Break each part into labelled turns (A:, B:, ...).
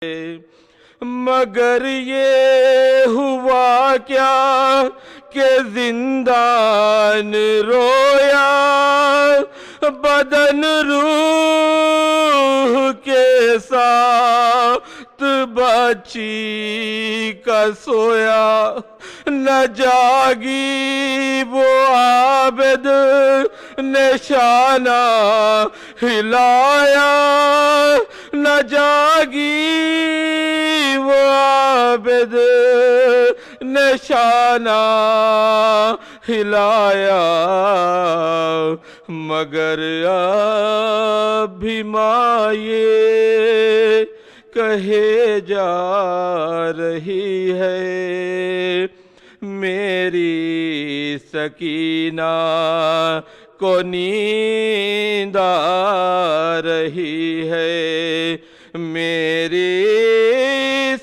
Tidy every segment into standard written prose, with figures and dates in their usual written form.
A: मगर ये हुआ क्या कि जिंदान रोया, बदन रूह के साथ बची का सोया। न जागी वो आबिद निशाना हिलाया, न जागी वो आबिद निशाना हिलाया। मगर अभिमाये कहे जा रही है, मेरी सकीना को नींद आ रही है, मेरी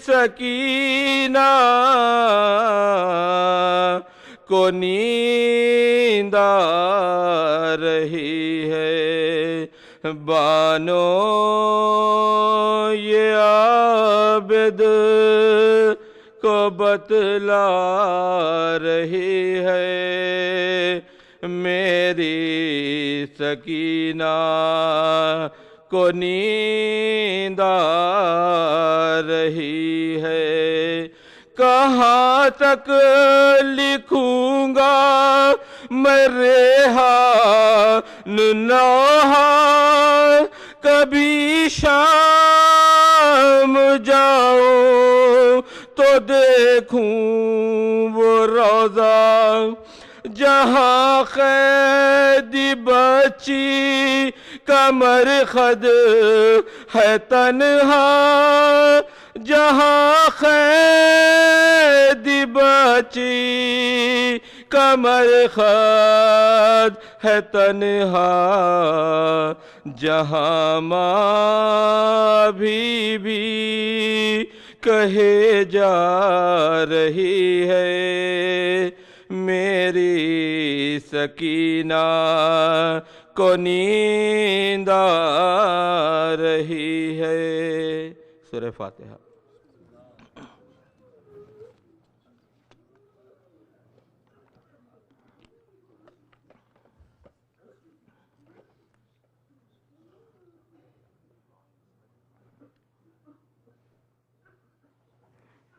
A: सकीना को नींद आ रही है। बानो ये आबिद को बतला रही है, मेरी सकीना को नींद आ रही है। कहाँ तक लिखूंगा मैं रेहान नौहा, कभी शाम जाऊं तो देखूं वो रोजा, जहाँ कैदी बच्ची कमर खद है तन्हा, जहाँ कैदी बच्ची कमर खद है तन्हा, जहाँ माँ भी कहे जा रही है, मेरी सकीना को नींद आ रही है। सूरह फातिहा।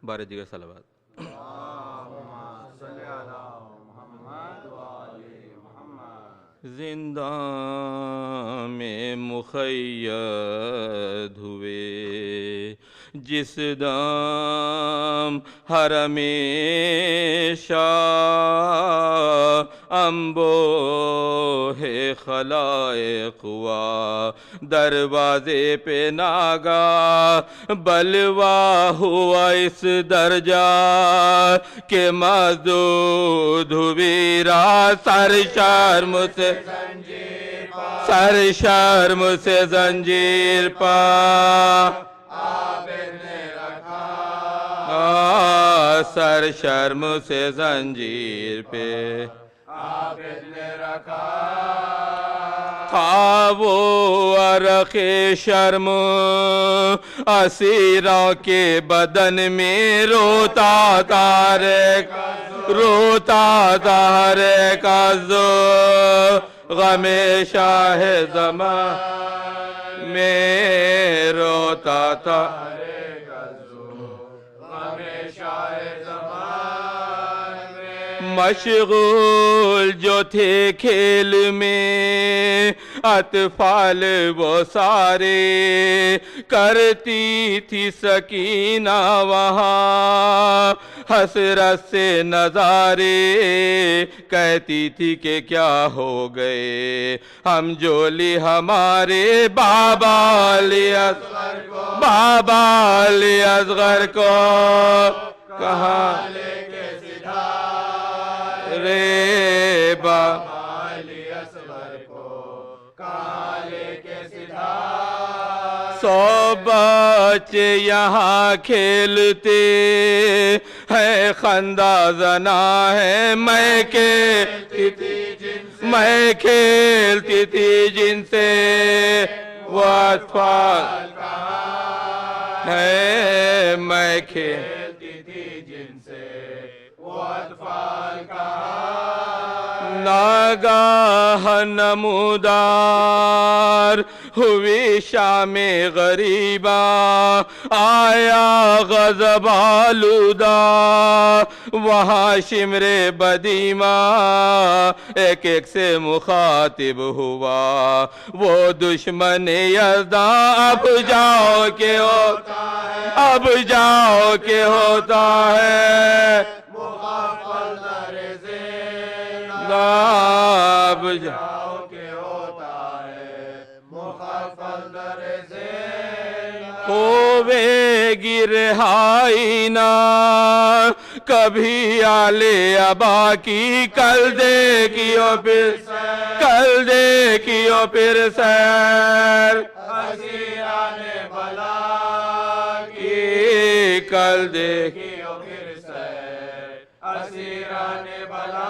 A: बारह जिगर सलावत। जिंदा में मुखय्यद हुए जिस दाम हरमेशा, अम्बो है खलाइक हुआ दरवाजे पे नागा, बलवा हुआ इस दर्जा के मज़दूद हुवीरा, सर शर्म से जंजीर पा सर शर्म से जंजीर पे आबिद ने रखा था वो अरखे शर्म, असीरों के बदन में रोता तारे का जो गमे शाह ज़मा में रोता था। मशगूल जो थे खेल में अतफाल वो सारे, करती थी सकीना वहाँ हसरत से नजारे, कहती थी कि क्या हो गए हम जोली हमारे बाबा अली असगर को कहाँ रे सौ बच्चे यहाँ खेलते हैं, खंदा जना है मैं खेलती थी जिनसे वो अतफाल है मैं
B: खेलती थी जिनसे वो अतफाल कहा
A: नागाह नमूदार हुई शामे गरीबा आया गज़ब आलूदा वहाँ शिमरे बदीमा एक एक से मुखातिब हुआ वो दुश्मन यज़दा अब जाओ के होता है अब जाओ के होता है अब
B: जाओ के होता है मुखफ़ल दर से
A: होवेगी रिहाई ना कभी आले अबा की कल देखियो फिर सैर
B: असीराने बला
A: की कल
B: देखियो फिर सैर असीराने बला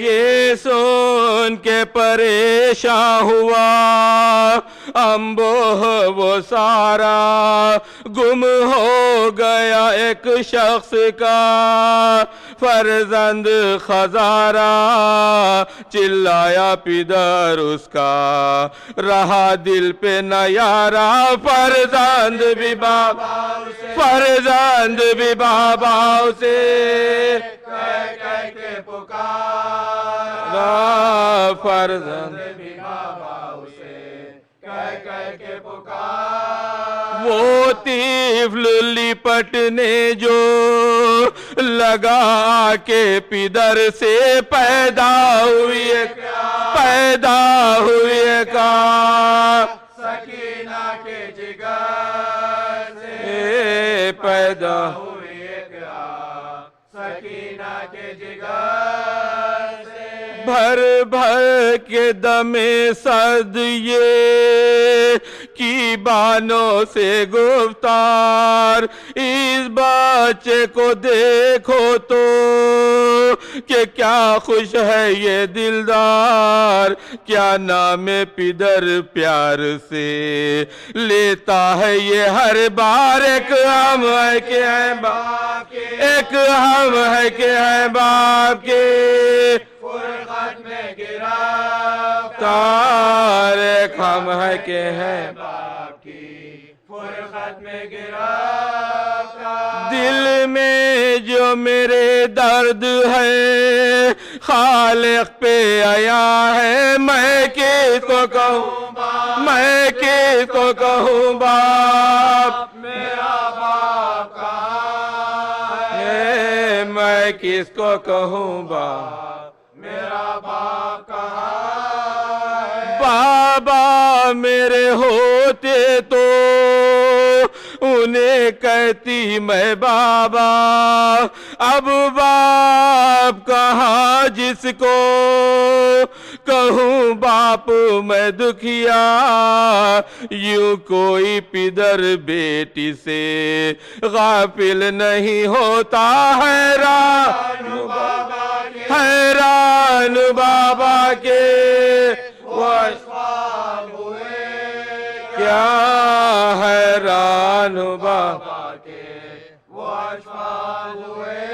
A: ये सुन के परेशान हुआ अम्बोह वो सारा गुम हो गया एक शख्स का फर्जंद खजारा चिल्लाया पिदर उसका रहा दिल पे न यारा फर्जंद भी बाबा से
B: कह के पुकारा
A: फर्जंद
B: भी बाबा उसे कह के पुकारा
A: वो तीफल लिपटने जो लगा के पिदर से पैदा हुई का
B: सकीना के जिगर से
A: पैदा
B: हुई का सकीना के जिगर से
A: भर भर के दमे सद ये की बानों से गुफ्तार इस बच्चे को देखो तो कि क्या खुश है ये दिलदार क्या नाम पिदर प्यार से लेता है ये हर बार एक हम है कि है बाप के एक हम है कि है बाप के
B: फुरकत में गिरा
A: तार एक हम है कि है
B: बाप की फुरकत में गिरा
A: दिल में जो मेरे दर्द है खालिक पे आया है मैं किसको कहूँ बाप
B: मेरा बाप कहाँ है
A: मैं किसको कहूँ बाप
B: मेरा बाप कहाँ है
A: बाबा मेरे होते तो उन्हें कहती मैं बाबा अब बाप कहाँ जिसको कहूँ बाप मैं दुखिया यूं कोई पिदर बेटी से गाफिल नहीं होता हैरान बाबा के क्या हैरान बाबा
B: के वो अशफाक हुए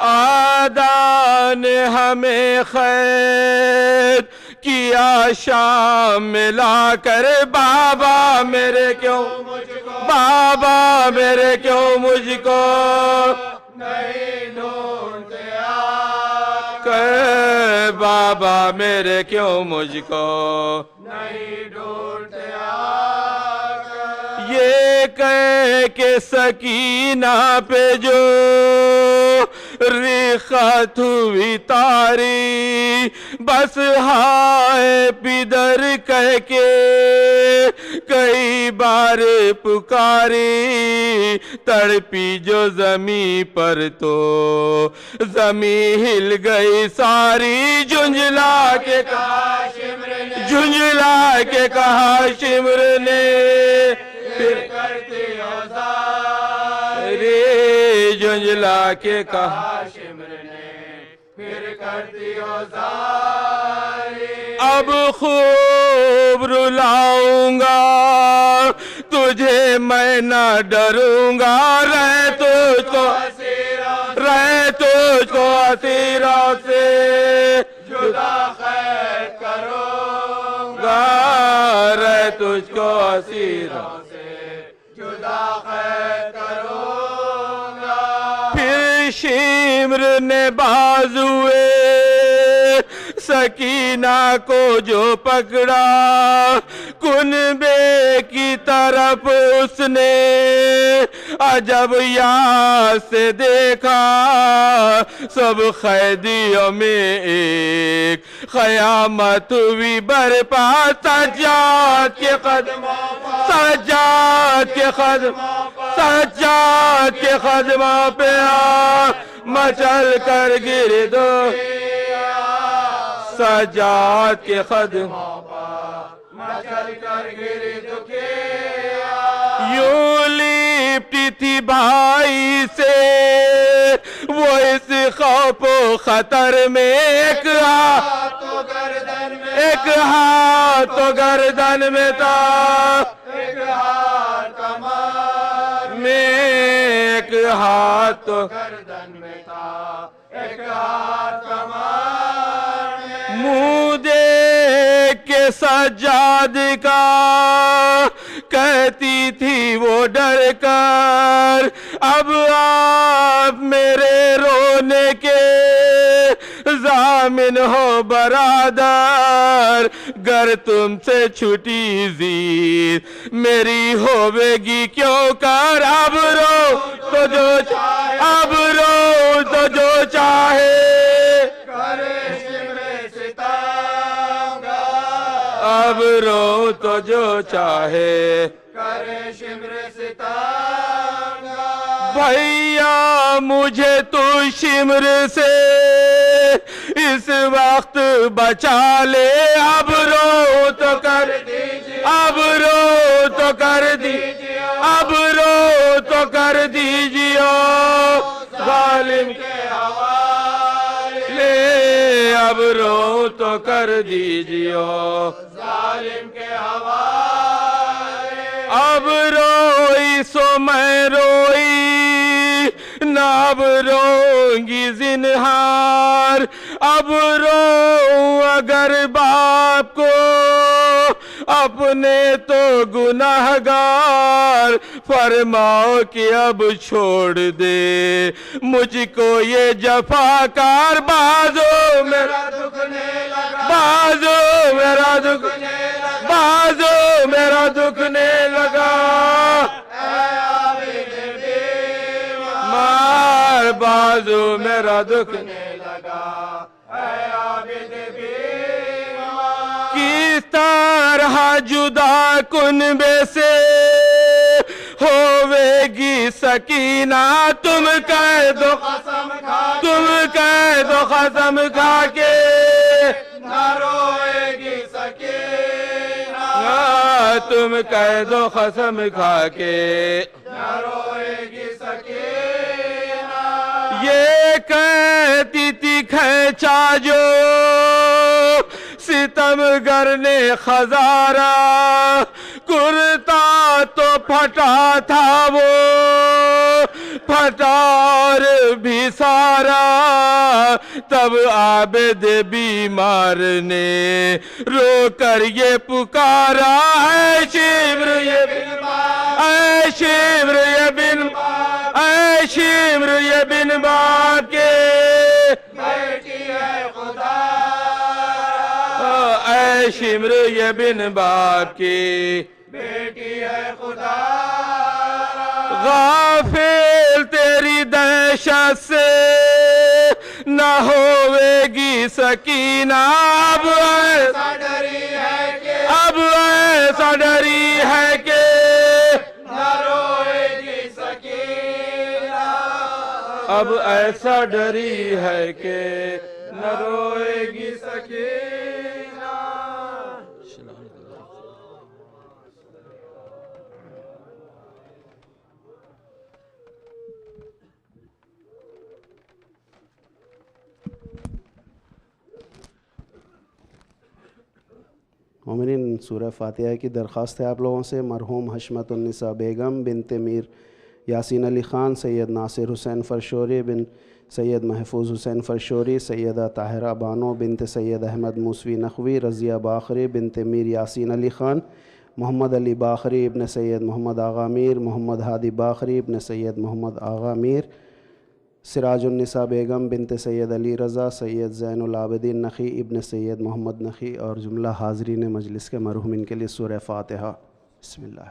A: आदा ने हमें खैर किया शाम मिला कर बाबा मेरे क्यों मुझको
B: नहीं ढूंढते
A: बाबा मेरे क्यों मुझको
B: नहीं ढूंढते
A: ये कह के सकीना पे जो रिखत हुई तारी बस हाय पिदर कह के कई बार पुकारी तड़पी जो जमी पर तो जमी हिल गई सारी झुंझला के कहा शिमर ने फिर
B: करती
A: रे झुंझला के कहा
B: शिमर ने फिर करती
A: अब खूब रुलाऊंगा तुझे तुझे मैं न डरूंगा, रह तुझको असीरों से
B: जुदा खैर करूंगा,
A: रह तुझको असीरों
B: से जुदा खैर करूंगा।
A: फिर शिम्र ने बाजुए सकीना को जो पकड़ा, कुनबे की तरफ उसने अजब याद से देखा। सब कैदियों में एक क़यामत हुई बरपा, सज्जाद के कदमों पे आ मचल कर गिर दो, सज्जाद के कदमों
B: मचल कर गिरी दुखिया।
A: यूं लिपटी थी भाई से वो इस खौफो खतर में, एक हाथ तो गर्दन में था,
B: एक हाथ कमर
A: में एक हाथ तो
B: गर्दन में था, एक हाथ कमर में।
A: मुंह देख के सज्जाद का कहती थी वो डर कर, अब आप मेरे रोने के जामिन हो बरादर, गर तुमसे छुटी जीत मेरी होवेगी क्यों कर। अब रो तो जो चाहे
B: करे शिमरे सितांगा,
A: अब रो तो जो चाहे
B: करे शिमरे सितांगा।
A: भैया मुझे तो शिम्र से इस वक्त बचा ले, अब रो तो कर
B: दीजिए,
A: अब रो तो कर दी, अब रो तो कर दीजिए जालिम
B: के हवाले,
A: ले, अब रो तो कर दीजिए
B: जालिम के हवाले।
A: अब रोई सो मैं रोई ना, अब रोंगी जिन्हार, अब रो अगर बाप को अपने तो गुनाहगार, फरमाओ कि अब छोड़ दे मुझको ये जफाकार। बाजो मेरा
B: दुखने लगा,
A: बाजो मेरा दुख, बाजो मेरा दुखने लगा, मार बाजू मेरा दुखने
B: लगा, ऐ आबिद बीमार।
A: किस तरह जुदा कुनबे से होवेगी सकीना, तुम कह दो
B: कसम खा,
A: तुम कह दो कसम खा के,
B: न रोएगी सकीना,
A: तुम कह दो कसम खा के,
B: न रोएगी सकीना।
A: ये कहती थी खैचा जो सितमगर ने खजारा, कुर्ता तो फटा था वो फटार भी सारा, तब आबिद बीमार ने रो कर ये पुकारा, ऐ शिम्र ये बिन, ऐ शिम्र ये बिन, ऐ शिम्र ये बिन बाप के
B: बेटी है खुदा,
A: ऐ शिम्र ये बिन बाप की
B: बेटी है खुदा।
A: गाफिल तेरी दहशत से न होवेगी सकीना, अब ऐसा
B: डरी है कि,
A: अब ऐसा डरी है कि,
B: न रोएगी सकीना,
A: अब ऐसा डरी है कि न रोएगी सकीना।
C: मोमिनीन, सूरह फातिहा की दरख्वास्त है आप लोगों से। मरहूम हशमतुन्निसा बेगम बिनते मीर यासीन अली ख़ान, सैयद नासिर हुसैन फ़रशोरी बिन सैयद महफूज हुसैन फ़रशोरी, सैयदा ताहिरा बानो बिनते सैयद अहमद मूसवी नखवी, रज़िया बाखरी बिनते मीर यासीन अली ख़ान, मोहम्मद अली बाखरी इब्न सैयद मोहम्मद आगा मीर, मोहम्मद हादी बाखरी इब्न सैयद मोहम्मद आगा मीर, सिराजुन्निसा बेगम बिनते सैयद अली रज़ा, सैयद ज़ैनुल आबिदीन नखी इब्न सैयद मोहम्मद नखी और जुमला हाज़रीन मजलिस के मरहूमिन के लिए सूरह फ़ातिहा। बिस्मिल्लाह।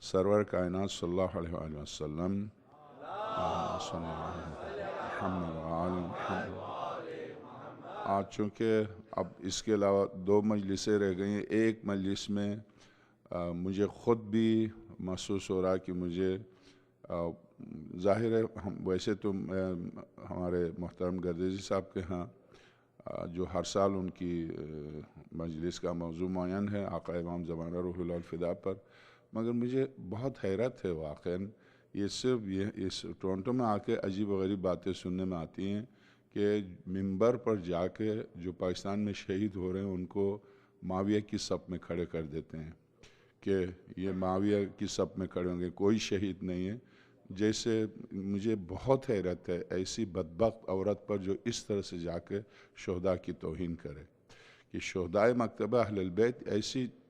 D: सरवर कायनात सल्लल्लाहु अलैहि वसल्लम आज चूँकि अब इसके अलावा 2 मजलिसें रह गई हैं, एक मजलिस में मुझे ख़ुद भी महसूस हो रहा कि मुझे ज़ाहिर है हम वैसे तो हमारे मोहतरम गर्देजी साहब के यहाँ जो हर साल उनकी मजलिस का मौजू मुअय्यन है आका इमाम ज़माना रूहुल फ़िदा पर, मगर मुझे बहुत हैरत है वाक़ई ये सिर्फ ये इस टोरंटो में आके अजीब व गरीब बातें सुनने में आती हैं कि मिंबर पर जाके जो पाकिस्तान में शहीद हो रहे हैं उनको माविया की सप में खड़े कर देते हैं कि ये माविया की सप में खड़े होंगे। कोई शहीद नहीं है, जैसे मुझे बहुत हैरत है ऐसी बदबख्त औरत पर जो इस तरह से जाकर शहदा की तौहीन करे कि शहदाए मकतबा अहलुल बैत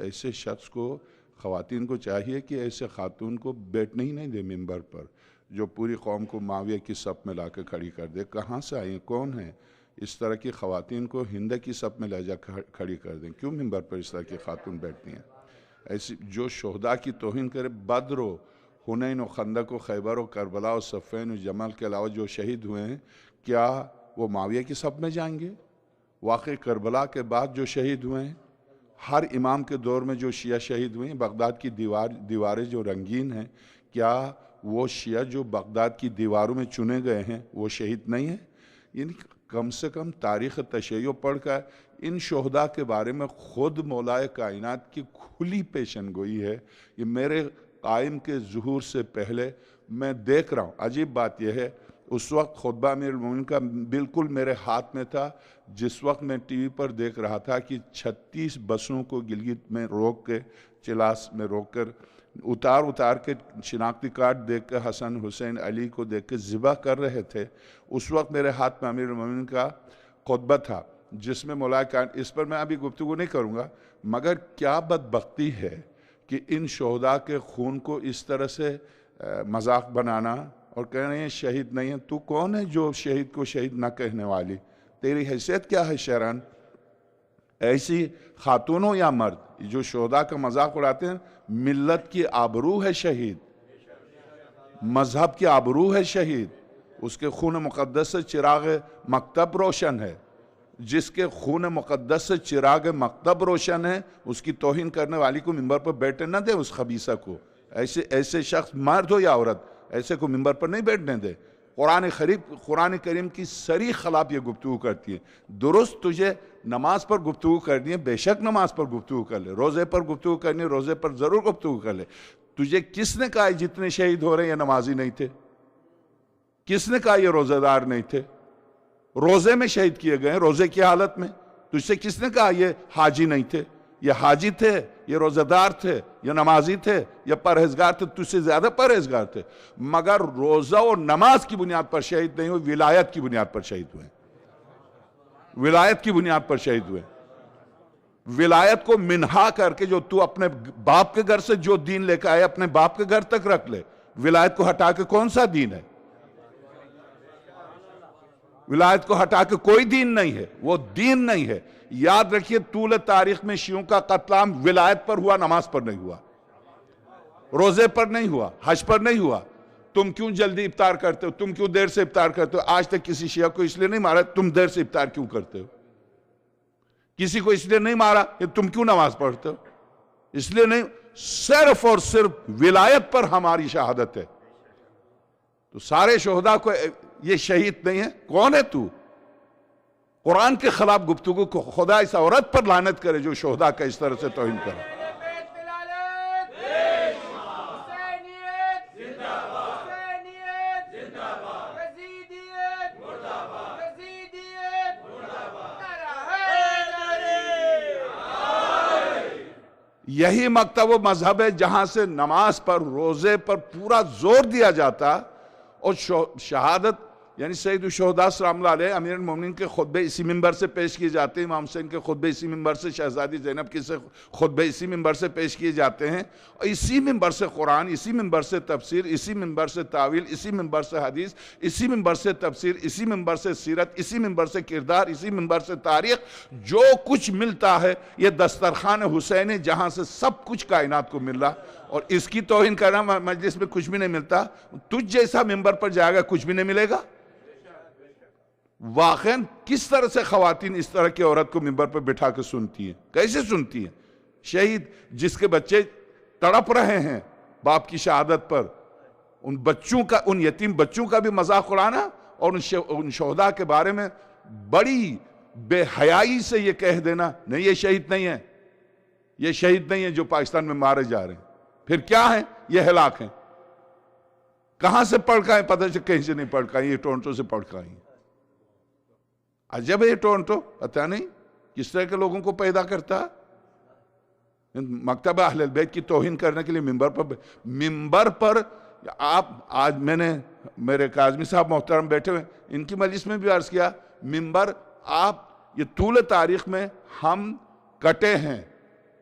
D: ऐसे शख्स को, ख़वातीन को चाहिए कि ऐसे खातून को बैठने ही नहीं दे मिंबर पर, जो पूरी कौम को माविया की सप में लाकर खड़ी कर दे। कहाँ से आई, कौन है? इस तरह की ख़वातीन को हिंद की सप में ले जा खड़ी कर दें। क्यों मिंबर पर इस तरह की खातून बैठती हैं? ऐसी जो शहदा की तौहीन करे, बद्र, हुनैन, खंदक, खैबर, करबला और सफ़ैन, जमल के अलावा जो शहीद हुए हैं, क्या वो माविया की सप में जाएंगे? वाक़ई करबला के बाद जो शहीद हुए हैं, हर इमाम के दौर में जो शिया शहीद हुए हैं, बगदाद की दीवारें जो रंगीन हैं, क्या वो शिया जो बगदाद की दीवारों में चुने गए हैं वो शहीद नहीं है? यानी कम से कम तारीख़ तशय्यो पढ़कर इन शहदा के बारे में ख़ुद मौलाए कायनात की खुली पेशन गोई है। ये मेरे कायम के ज़ुहूर से पहले मैं देख रहा हूँ। अजीब बात यह है, उस वक्त खुतबा अमीरुल मोमिनीन का बिल्कुल मेरे हाथ में था, जिस वक्त मैं टीवी पर देख रहा था कि 36 बसों को गिलगित में रोक के, चिलास में रोक कर उतार के शिनाख्ती कार्ड देख कर हसन हुसैन अली को देख के ज़िबा कर रहे थे। उस वक्त मेरे हाथ में अमीरुल मोमिनीन का खुतबा था जिसमें मौला का, इस पर मैं अभी गुफ्तगू नहीं करूँगा, मगर क्या बदबख्ती है कि इन शहदा के खून को इस तरह से मजाक बनाना और कह रहे हैं शहीद नहीं है। तू कौन है जो शहीद को शहीद ना कहने वाली? तेरी हैसियत क्या है शहरान? ऐसी खातूनों या मर्द जो शहदा का मजाक उड़ाते हैं, मिल्लत की आबरू है शहीद, मजहब की आबरू है शहीद, उसके खून मुक़द्दस से चिराग मकतब रोशन है। जिसके खून मुक़द्दस से चिराग मकतब रोशन है, उसकी तौहीन करने वाली को मिंबर पर बैठने न दे। उस खबीसा को, ऐसे शख्स मर्द हो या औरत, ऐसे को मिंबर पर नहीं बैठने दे। कुरान करीम की सरी खिलाफ ये गुफ्तगू करती है। दुरुस्त तुझे नमाज पर गुफ्तगू करनी है, बेशक नमाज पर गुफ्तगू कर ले, रोज़े पर गुफ्तगू करनी है, रोज़े पर ज़रूर गुफ्तगू कर ले। तुझे किसने कहा जितने शहीद हो रहे हैं ये नमाजी नहीं थे? किसने कहा ये रोज़ेदार नहीं थे? रोज़े में शहीद किए गए, रोज़े की हालत में। तुझसे किसने कहा ये हाजी नहीं थे? ये हाजी थे, ये रोज़ेदार थे, ये नमाजी थे, ये परहेजगार थे, तुझसे ज़्यादा परहेजगार थे। मगर रोज़ा और नमाज की बुनियाद पर शहीद नहीं हुए, विलायत की बुनियाद पर शहीद हुए। विलायत की बुनियाद पर शहीद हुए। विलायत को मिन्हा करके, जो तू अपने बाप के घर से जो दीन लेकर आए अपने बाप के घर तक रख ले। विलायत को हटा के कौन सा दीन है? विलायत को हटा के कोई दीन नहीं है, वो दीन नहीं है। याद रखिए, तूल तारीख में शियों का कत्लाम विलायत पर हुआ, नमाज पर नहीं हुआ, रोजे पर नहीं हुआ, हज पर नहीं हुआ। तुम क्यों जल्दी इफ्तार करते हो? तुम क्यों देर से इफ्तार करते हो? आज तक किसी शिया को इसलिए नहीं मारा तुम देर से इफ्तार क्यों करते हो? किसी को इसलिए नहीं मारा कि तुम क्यों नमाज पढ़ते हो? इसलिए नहीं, सिर्फ और सिर्फ विलायत पर हमारी शहादत है। तो सारे शोहदा को ये शहीद नहीं है। कौन है तू? कुरान के खिलाफ गुफ्तगू को खुदा इस औरत पर लानत करे जो शोहदा का इस तरह से तौहीन करे। यही मकतब व मजहब है जहां से नमाज पर, रोजे पर पूरा जोर दिया जाता और शहादत यानी सैयद शुहदा सलामुल्लाह अलैह अमीरुल मोमिनीन के खुतबे इसी मिंबर से पेश किए जाते हैं। इमाम हुसैन के खुतबे इसी मिंबर से, शहजादी ज़ैनब के खुतबे इसी मिंबर से पेश किए जाते हैं। और इसी मिंबर से कुरान, इसी मिंबर से तफसीर, इसी मिंबर से तावील, इसी मिंबर से हदीस, इसी मिंबर से तफसीर, इसी मिंबर से सीरत, इसी मिंबर से किरदार, इसी मिंबर से तारीख। जो कुछ मिलता है ये दस्तरखान हुसैन है जहाँ से सब कुछ कायनात को मिल रहा। और इसकी तौहीन करना मजलिस में कुछ भी नहीं मिलता। तुझ जैसा मिंबर पर जाएगा कुछ भी नहीं मिलेगा। वाक़न किस तरह से ख़वातीन इस तरह की औरत को मिंबर पर बिठा के सुनती हैं? कैसे सुनती हैं? शहीद जिसके बच्चे तड़प रहे हैं बाप की शहादत पर, उन बच्चों का, उन यतीम बच्चों का भी मजाक उड़ाना और उन शोहदा के बारे में बड़ी बेहयाई से ये कह देना नहीं ये शहीद नहीं है, ये शहीद नहीं है जो पाकिस्तान में मारे जा रहे हैं। फिर क्या है? ये हलाक हैं। कहां से पढ़ के आए? पता चल कहीं से नहीं पढ़ के आए, ये टोरंटो से पढ़ के आई। अजब है ये टोरंटो, पता नहीं किस तरह के लोगों को पैदा करता है। मकतबा अहले बैत की तौहीन करने के लिए मिंबर पर आप आज मैंने मेरे काज़मी साहब मोहतरम बैठे हुए, इनकी मजलिस में भी अर्ज किया, मिंबर आप ये तूल तारीख में हम कटे हैं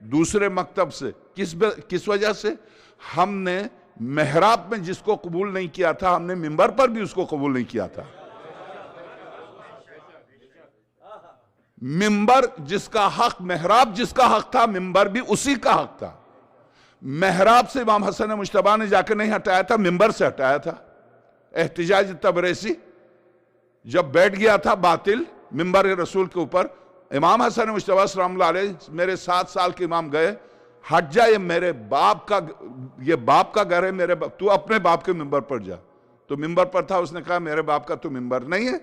D: दूसरे मकतब से। किस वजह से? हमने मेहराब में जिसको कबूल नहीं किया था, हमने मिंबर पर भी उसको कबूल नहीं किया था। मिंबर जिसका हक, मेहराब जिसका हक था, मिंबर भी उसी का हक था। मेहराब से इमाम हसन मुश्तबा ने जाकर नहीं हटाया था, मिंबर से हटाया था। एहतिजाज तबरेसी जब बैठ गया था बातिल मिंबर रसूल के ऊपर, इमाम हसन मुश्तबा सल्लल्लाहु अलैहि मेरे 7 साल के इमाम गए, हट जा, ये मेरे बाप का, ये बाप का घर है, मेरे तू अपने बाप के मिंबर पर जा। तो मिंबर पर था, उसने कहा मेरे बाप का तो मिंबर नहीं है।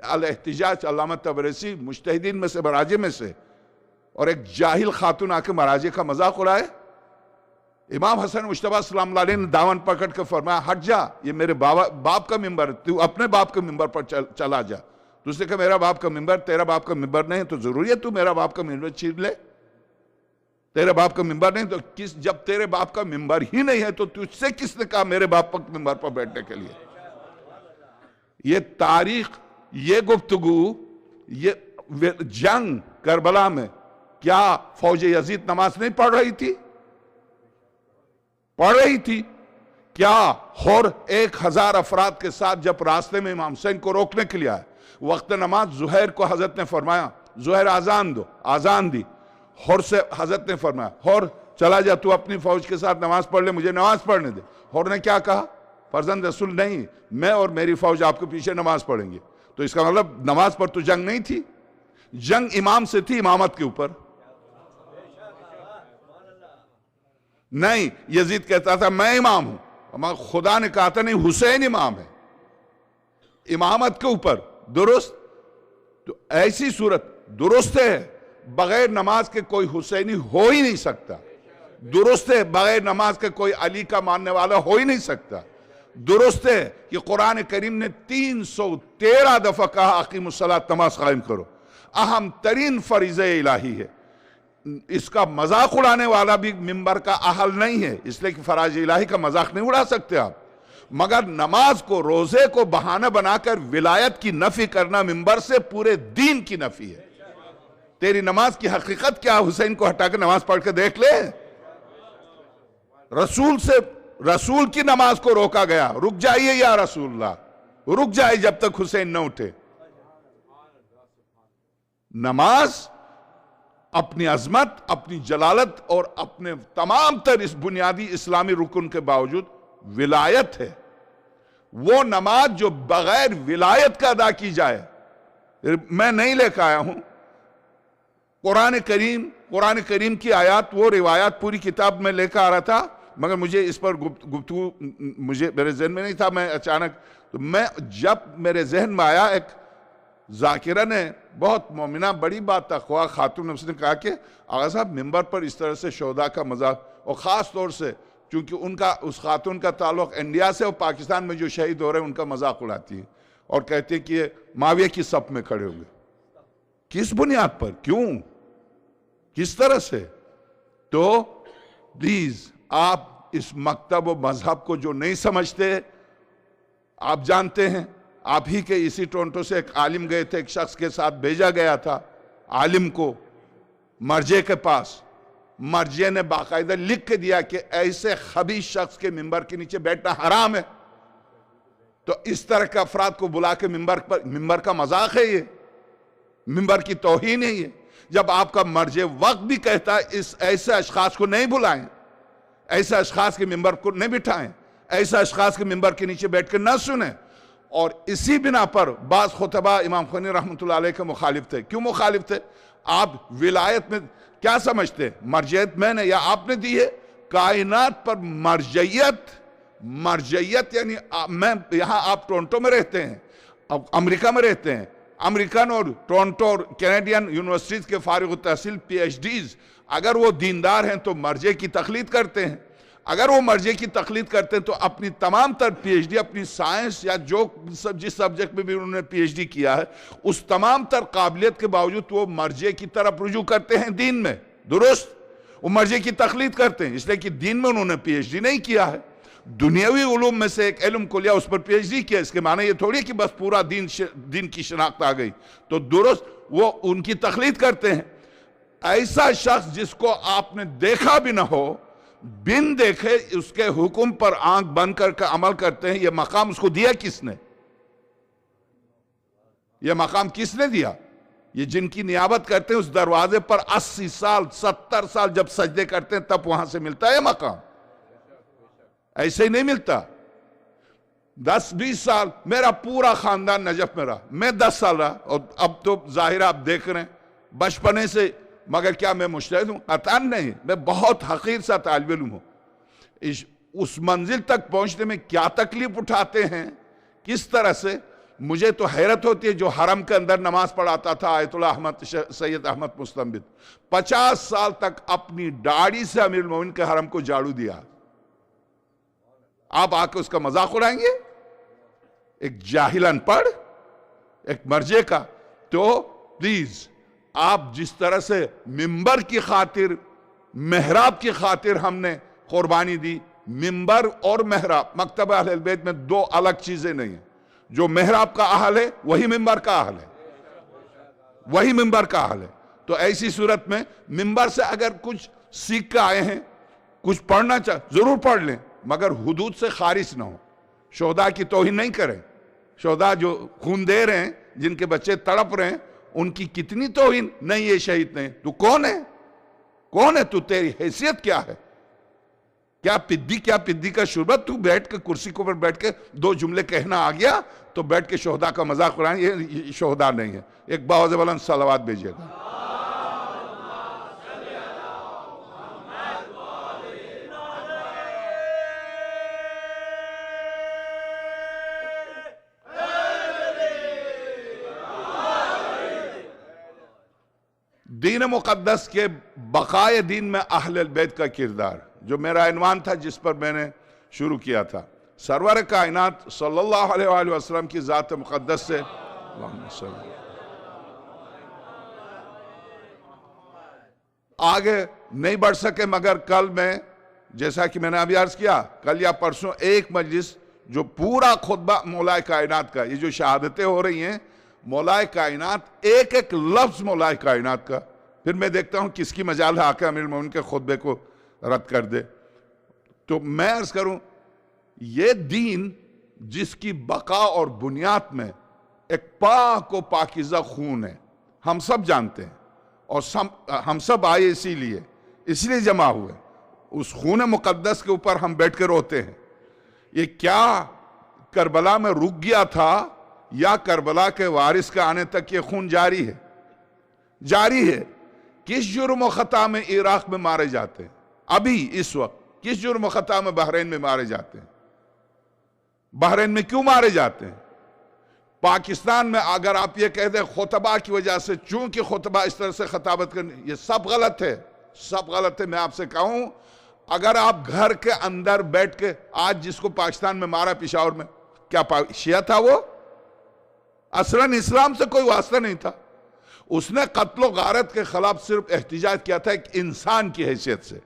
D: अल एहतिजाज अल्लामा तबरेसी मुज्तहिदीन में से, मराजे में से, और एक जाहिल खातून आके मराजे का मजाक उड़ाए। इमाम हसन मुश्तबा सल्लल्लाहु अलैहि ने दामन पकड़ के फरमाया हट जा, ये मेरे बाप का मिंबर, तू अपने बाप के मिंबर पर चला जा। दूसरे का मेरा बाप का मिंबर, तेरा बाप का मिंबर नहीं तो जरूरी है तू मेरा बाप का मिंबर छीन ले? तेरे बाप का मिंबर नहीं तो किस, जब तेरे बाप का मिंबर ही नहीं है तो तुझसे किसने कहा मेरे बाप का मिंबर पर बैठने के लिए? ये तारीख, ये गुफ्तगू, ये जंग करबला में क्या फौज यजीद नमाज नहीं पढ़ रही थी? पढ़ रही थी। क्या और 1000 अफराद के साथ जब रास्ते में इमाम हुसैन को रोकने के लिए आए, वक्त नमाज जुहैर को हजरत ने फरमाया जुहैर आजान दो, आजान दी। और से हजरत ने फरमाया और चला जा, तू अपनी फौज के साथ नमाज पढ़ ले, मुझे नमाज पढ़ने दे। और ने क्या कहा? फर्जंद रसूल नहीं, मैं और मेरी फौज आपके पीछे नमाज पढ़ेंगे। तो इसका मतलब नमाज पर तो जंग नहीं थी, जंग इमाम से थी, इमामत के ऊपर नहीं। यजीद कहता था मैं इमाम हूं, हमारा खुदा ने कहा था नहीं, हुसैन इमाम है, इमामत के ऊपर। दुरुस्त? तो ऐसी सूरत दुरुस्त है, बगैर नमाज के कोई हुसैनी हो ही नहीं सकता। दुरुस्त है, बगैर नमाज के कोई अली का मानने वाला हो ही नहीं सकता। दुरुस्त है कि कुरान करीम ने 313 दफा कहा अकीमुस्सलात, नमाज कायम करो, अहम तरीन फरीज़े इलाही है। इसका मजाक उड़ाने वाला भी मिंबर का अहल नहीं है, इसलिए कि फराज इलाही का मजाक नहीं उड़ा सकते आप। मगर नमाज को, रोजे को बहाना बनाकर विलायत की नफी करना मिंबर से पूरे दीन की नफी है। तेरी नमाज की हकीकत क्या? हुसैन को हटाकर नमाज पढ़ के देख ले। रसूल से, रसूल की नमाज को रोका गया, रुक जाइए या रसूलल्लाह, रुक जाए जब तक हुसैन न उठे। नमाज अपनी अजमत, अपनी जलालत और अपने तमाम तर इस बुनियादी इस्लामी रुकन के बावजूद विलायत है। वो नमाज जो बगैर विलायत का अदा की जाए, मैं नहीं लेकर आया हूं कुरान करीम की आयत, वो रिवायात पूरी किताब में लेकर आ रहा था, मगर मुझे इस पर गुफ्तगू मुझे मेरे जहन में नहीं था। मैं अचानक, तो मैं जब मेरे जहन में आया, एक जाकिरा ने, बहुत मोमिना बड़ी बात तकवा खातून ने, उसने कहा कि आगा साहब मिंबर पर इस तरह से शोदा का मजाक, और ख़ास तौर से चूंकि उनका, उस खातून का ताल्लुक इंडिया से और पाकिस्तान में जो शहीद हो रहे हैं उनका मजाक उड़ाती है और कहते हैं कि ये माविया की सफ में खड़े होंगे। किस बुनियाद पर, क्यों, किस तरह से? तो प्लीज आप इस मकतब व मजहब को जो नहीं समझते, आप जानते हैं, आप ही के इसी टोरंटो से एक आलिम गए थे, एक शख्स के साथ भेजा गया था आलिम को मर्जे के पास। मर्जे ने बाकायदा लिख के दिया कि ऐसे खबीस शख्स के मिंबर के नीचे बैठना हराम है। तो इस तरह के अफराद को बुला के मिंबर का मजाक है, ये मिंबर की तौहीन है ये। जब आपका मर्जे वक्त भी कहता है इस ऐसे अशखास को नहीं बुलाएं, ऐसे अशखास के मिंबर को नहीं बिठाएं, ऐसे अशखास के मिंबर के नीचे बैठ कर न सुने। और इसी बिना पर बाज़ खुतबा इमाम ख़ुनी रहमतुल्लाह अलैह के मुखालिफ थे। क्यों मुखालिफ थे? आप विलायत में क्या समझते? मर्जियत मैंने या आपने दी है? कायनात पर मर्जियत यानी मैं, यहां आप टोरंटो में रहते हैं, अब अमेरिका में रहते हैं, अमेरिकन और टोरंटो और कैनेडियन यूनिवर्सिटीज के फारिग तहसील PhDs, अगर वो दीनदार हैं तो मर्जे की तकलीद करते हैं। अगर वो मर्जे की तकलीद करते हैं तो अपनी तमाम तर PhD, अपनी साइंस या जो जिस सब्जेक्ट में भी उन्होंने PhD किया है, उस तमाम तर काबिलियत के बावजूद वो मर्जे की तरफ रुजू करते हैं दीन में। दुरुस्त? वो मर्जे की तकलीद करते हैं इसलिए कि दीन में उन्होंने PhD नहीं किया है। दुनियावी उलूम में से एक इल्म को लिया, उस पर PhD किया, इसके माने ये थोड़ी कि बस पूरा दिन की शनाख्त आ गई। तो दुरुस्त वो उनकी तकलीद करते हैं। ऐसा शख्स जिसको आपने देखा भी ना हो, बिन देखे उसके हुक्म पर आंख बंद करके अमल करते हैं, यह मकाम उसको दिया किसने? यह मकाम किसने दिया? ये जिनकी नियाबत करते हैं उस दरवाजे पर 80 साल 70 साल जब सजदे करते हैं तब वहां से मिलता है मकाम, ऐसे ही नहीं मिलता। 10-20 साल मेरा पूरा खानदान नजफ में रहा, मैं 10 साल रहा, और अब तो जाहिर आप देख रहे हैं बचपने से। मगर क्या मैं मुश्तहिद हूं? कतन नहीं, मैं बहुत हकीर सा तालिब इल्म हूं। उस मंजिल तक पहुंचने में क्या तकलीफ उठाते हैं, किस तरह से, मुझे तो हैरत होती है। जो हरम के अंदर नमाज पढ़ाता था आयतुल्लाह अहमद सैयद अहमद मुस्तंबित, 50 साल तक अपनी दाढ़ी से अमीरुल मोमिनीन के हरम को झाड़ू दिया। आप आके उसका मजाक उड़ाएंगे? एक जाहिल अनपढ़, एक मर्जे का। तो प्लीज, आप जिस तरह से मिंबर की खातिर, मेहराब की खातिर हमने कुर्बानी दी, मिंबर और मेहराब मकतब अहले बैत में दो अलग चीजें नहीं है। जो मेहराब का अहल है वही मिंबर का अहल है, वही मिंबर का अहल है। तो ऐसी सूरत में मिंबर से अगर कुछ सीख कर आए हैं, कुछ पढ़ना चाहे जरूर पढ़ लें, मगर हुदूद से खारिज ना हो। शोहदा की तौहीन नहीं करें। शोहदा जो खून दे रहे हैं, जिनके बच्चे तड़प रहे हैं, उनकी कितनी तौहीन? नहीं ये शहीद नहीं। तू कौन है? कौन है तू? तेरी हैसियत क्या है? क्या पिद्दी का शुरबत? तू बैठ के कुर्सी के ऊपर बैठ के 2 जुमले कहना आ गया तो बैठ के शोहदा का मजाक उड़ाएं, ये शोहदा नहीं है। एक बावज़ बुलंद सलावत भेजिएगा। दीन मुक़द्दस के बकाए दीन में अहले बैत का किरदार, जो मेरा इन्वान था जिस पर मैंने शुरू किया था। सरवर कायनात सल्लल्लाहु अलैहि वसल्लम की ज़ात मुक़द्दस से आगे नहीं बढ़ सके, मगर कल मैं, जैसा कि मैंने अभी अर्ज किया, कल या परसों एक मजलिस जो पूरा खुतबा मौलाए कायनात का, ये जो शहादतें हो रही हैं मौलाए कायनात, एक एक लफ्ज मौलाए कायनात का, फिर मैं देखता हूं किसकी मजाल है आके अमीरुल मोमिनीन के खुतबे को रद्द कर दे। तो मैं अर्ज करूं, ये दीन जिसकी बका और बुनियाद में एक पाक व पाकीज़ा खून है, हम सब जानते हैं, और हम सब आए इसलिए जमा हुए। उस खून मुक़द्दस के ऊपर हम बैठ कर रोते हैं। ये क्या करबला में रुक गया था, या करबला के वारिस के आने तक ये खून जारी है? जारी है। किस जुर्म व खता में इराक में मारे जाते हैं अभी इस वक्त? किस जुर्म व खता में बहरीन में मारे जाते हैं? बहरीन में क्यों मारे जाते हैं? पाकिस्तान में अगर आप ये कह दें खुतबा की वजह से, चूंकि खुतबा इस तरह से खताबत करने, ये सब गलत है, सब गलत है। मैं आपसे कहूं, अगर आप घर के अंदर बैठ के, आज जिसको पाकिस्तान में मारा पेशावर में, क्या शिया था वो? असलन इस्लाम से कोई वास्ता नहीं था। उसने कत्लो गारत के खिलाफ सिर्फ एहतिजाज किया था एक इंसान की हैसियत से,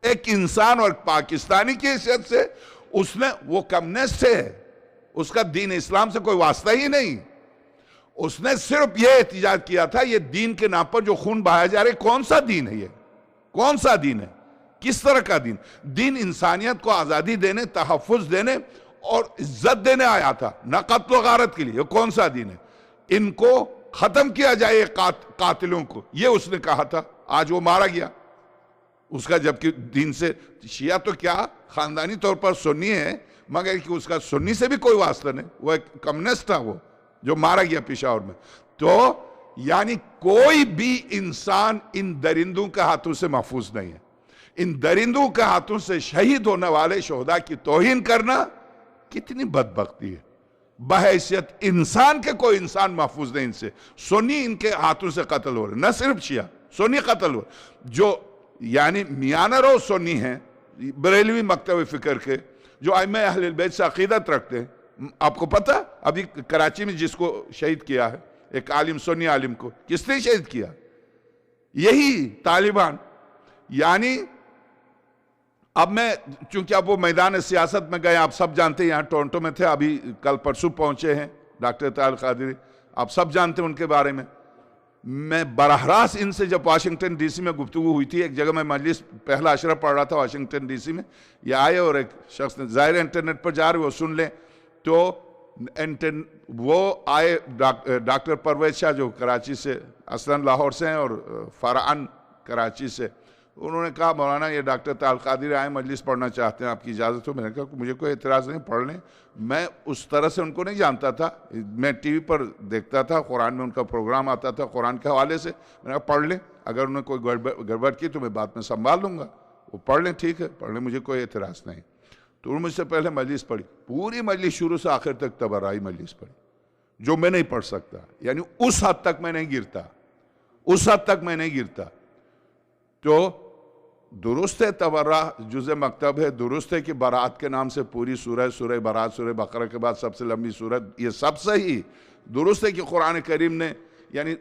D: एक इंसान और पाकिस्तानी की हैसियत से। उसने, वो कम्युनिस्ट है, उसका दीन इस्लाम से कोई वास्ता ही नहीं। उसने सिर्फ यह एहतिजाज किया था, ये दीन के नाम पर जो खून बहाया जा रहा है, कौन सा दीन है ये? कौन सा दीन है? किस तरह का दीन? दीन इंसानियत को आजादी देने, तहफ़्फ़ुज़ देने और इज्जत देने आया था, न कत्ल गारत के लिए। ये कौन सा दीन है? इनको खत्म किया जाए कातिलों को, ये उसने कहा था। आज वो मारा गया उसका, जबकि दीन से, शिया तो क्या खानदानी तौर पर सुन्नी है, मगर कि उसका सुन्नी से भी कोई वास्ता नहीं। वो एक कम्युनिस्ट था, वो जो मारा गया पेशावर में। तो यानी कोई भी इंसान इन दरिंदों के हाथों से महफूज नहीं है। इन दरिंदों के हाथों से शहीद होने वाले शोहदा की तौहीन करना कितनी बदबख्ती है। बहैसियत इंसान के कोई इंसान महफूज नहीं इनसे। सुन्नी इनके हाथों से कत्ल हो रहे, न सिर्फ शिया, सुन्नी कत्ल हो। जो यानी मियाना रो सुन्नी हैं, बरेलवी मकतब फिक्र के, जो आइम्मा अहले बैत से अकीदत रखते हैं। आपको पता अभी कराची में जिसको शहीद किया है, एक आलिम, सुन्नी आलिम को किसने शहीद किया? यही तालिबान। यानी अब मैं, चूंकि अब वो मैदान सियासत में गए, आप सब जानते हैं, यहाँ टोरंटो में थे, अभी कल परसों पहुंचे हैं डॉक्टर ताल कादरी, आप सब जानते हैं उनके बारे में। मैं बराह रास्त इनसे जब वाशिंगटन डीसी में गुफ्तगू हुई थी, एक जगह मैं मजलिस पहला अशरा पढ़ रहा था वाशिंगटन डीसी में, ये आए और एक शख्स ने, ज़ाहिर इंटरनेट पर जा रहे वो सुन लें, तो वो आए डॉक्टर परवेज शाह जो कराची से, असलन लाहौर से हैं और फरहान कराची से। उन्होंने कहा मौलाना ये डॉक्टर ताल कादिर आए, मजलिस पढ़ना चाहते हैं, आपकी इजाज़त हो? मैंने कहा मुझे कोई एतराज़ नहीं, पढ़ लें। मैं उस तरह से उनको नहीं जानता था, मैं टीवी पर देखता था, कुरान में उनका प्रोग्राम आता था कुरान के हवाले से। मैंने कहा पढ़ लें, अगर उन्होंने कोई गड़बड़ की तो मैं बाद में संभाल लूँगा, वो पढ़ लें, ठीक है पढ़ लें, मुझे कोई एतराज़ नहीं। तो उन्होंने मुझसे पहले मजलिस पढ़ी, पूरी मजलिस शुरू से आखिर तक तबर्राई मजलिस पढ़ी, जो मैं नहीं पढ़ सकता, यानी उस हद तक मैं नहीं गिरता, उस हद तक मैं नहीं गिरता। तो दुरुस्त है तबर्रा जुज़े मकतब है, दुरुस्त है कि बारात के नाम से पूरी सूरह बारात, सूरह बकरा के बाद सबसे लंबी सूरत, ये सब सही। दुरुस्त है कि कुरान करीम ने यानी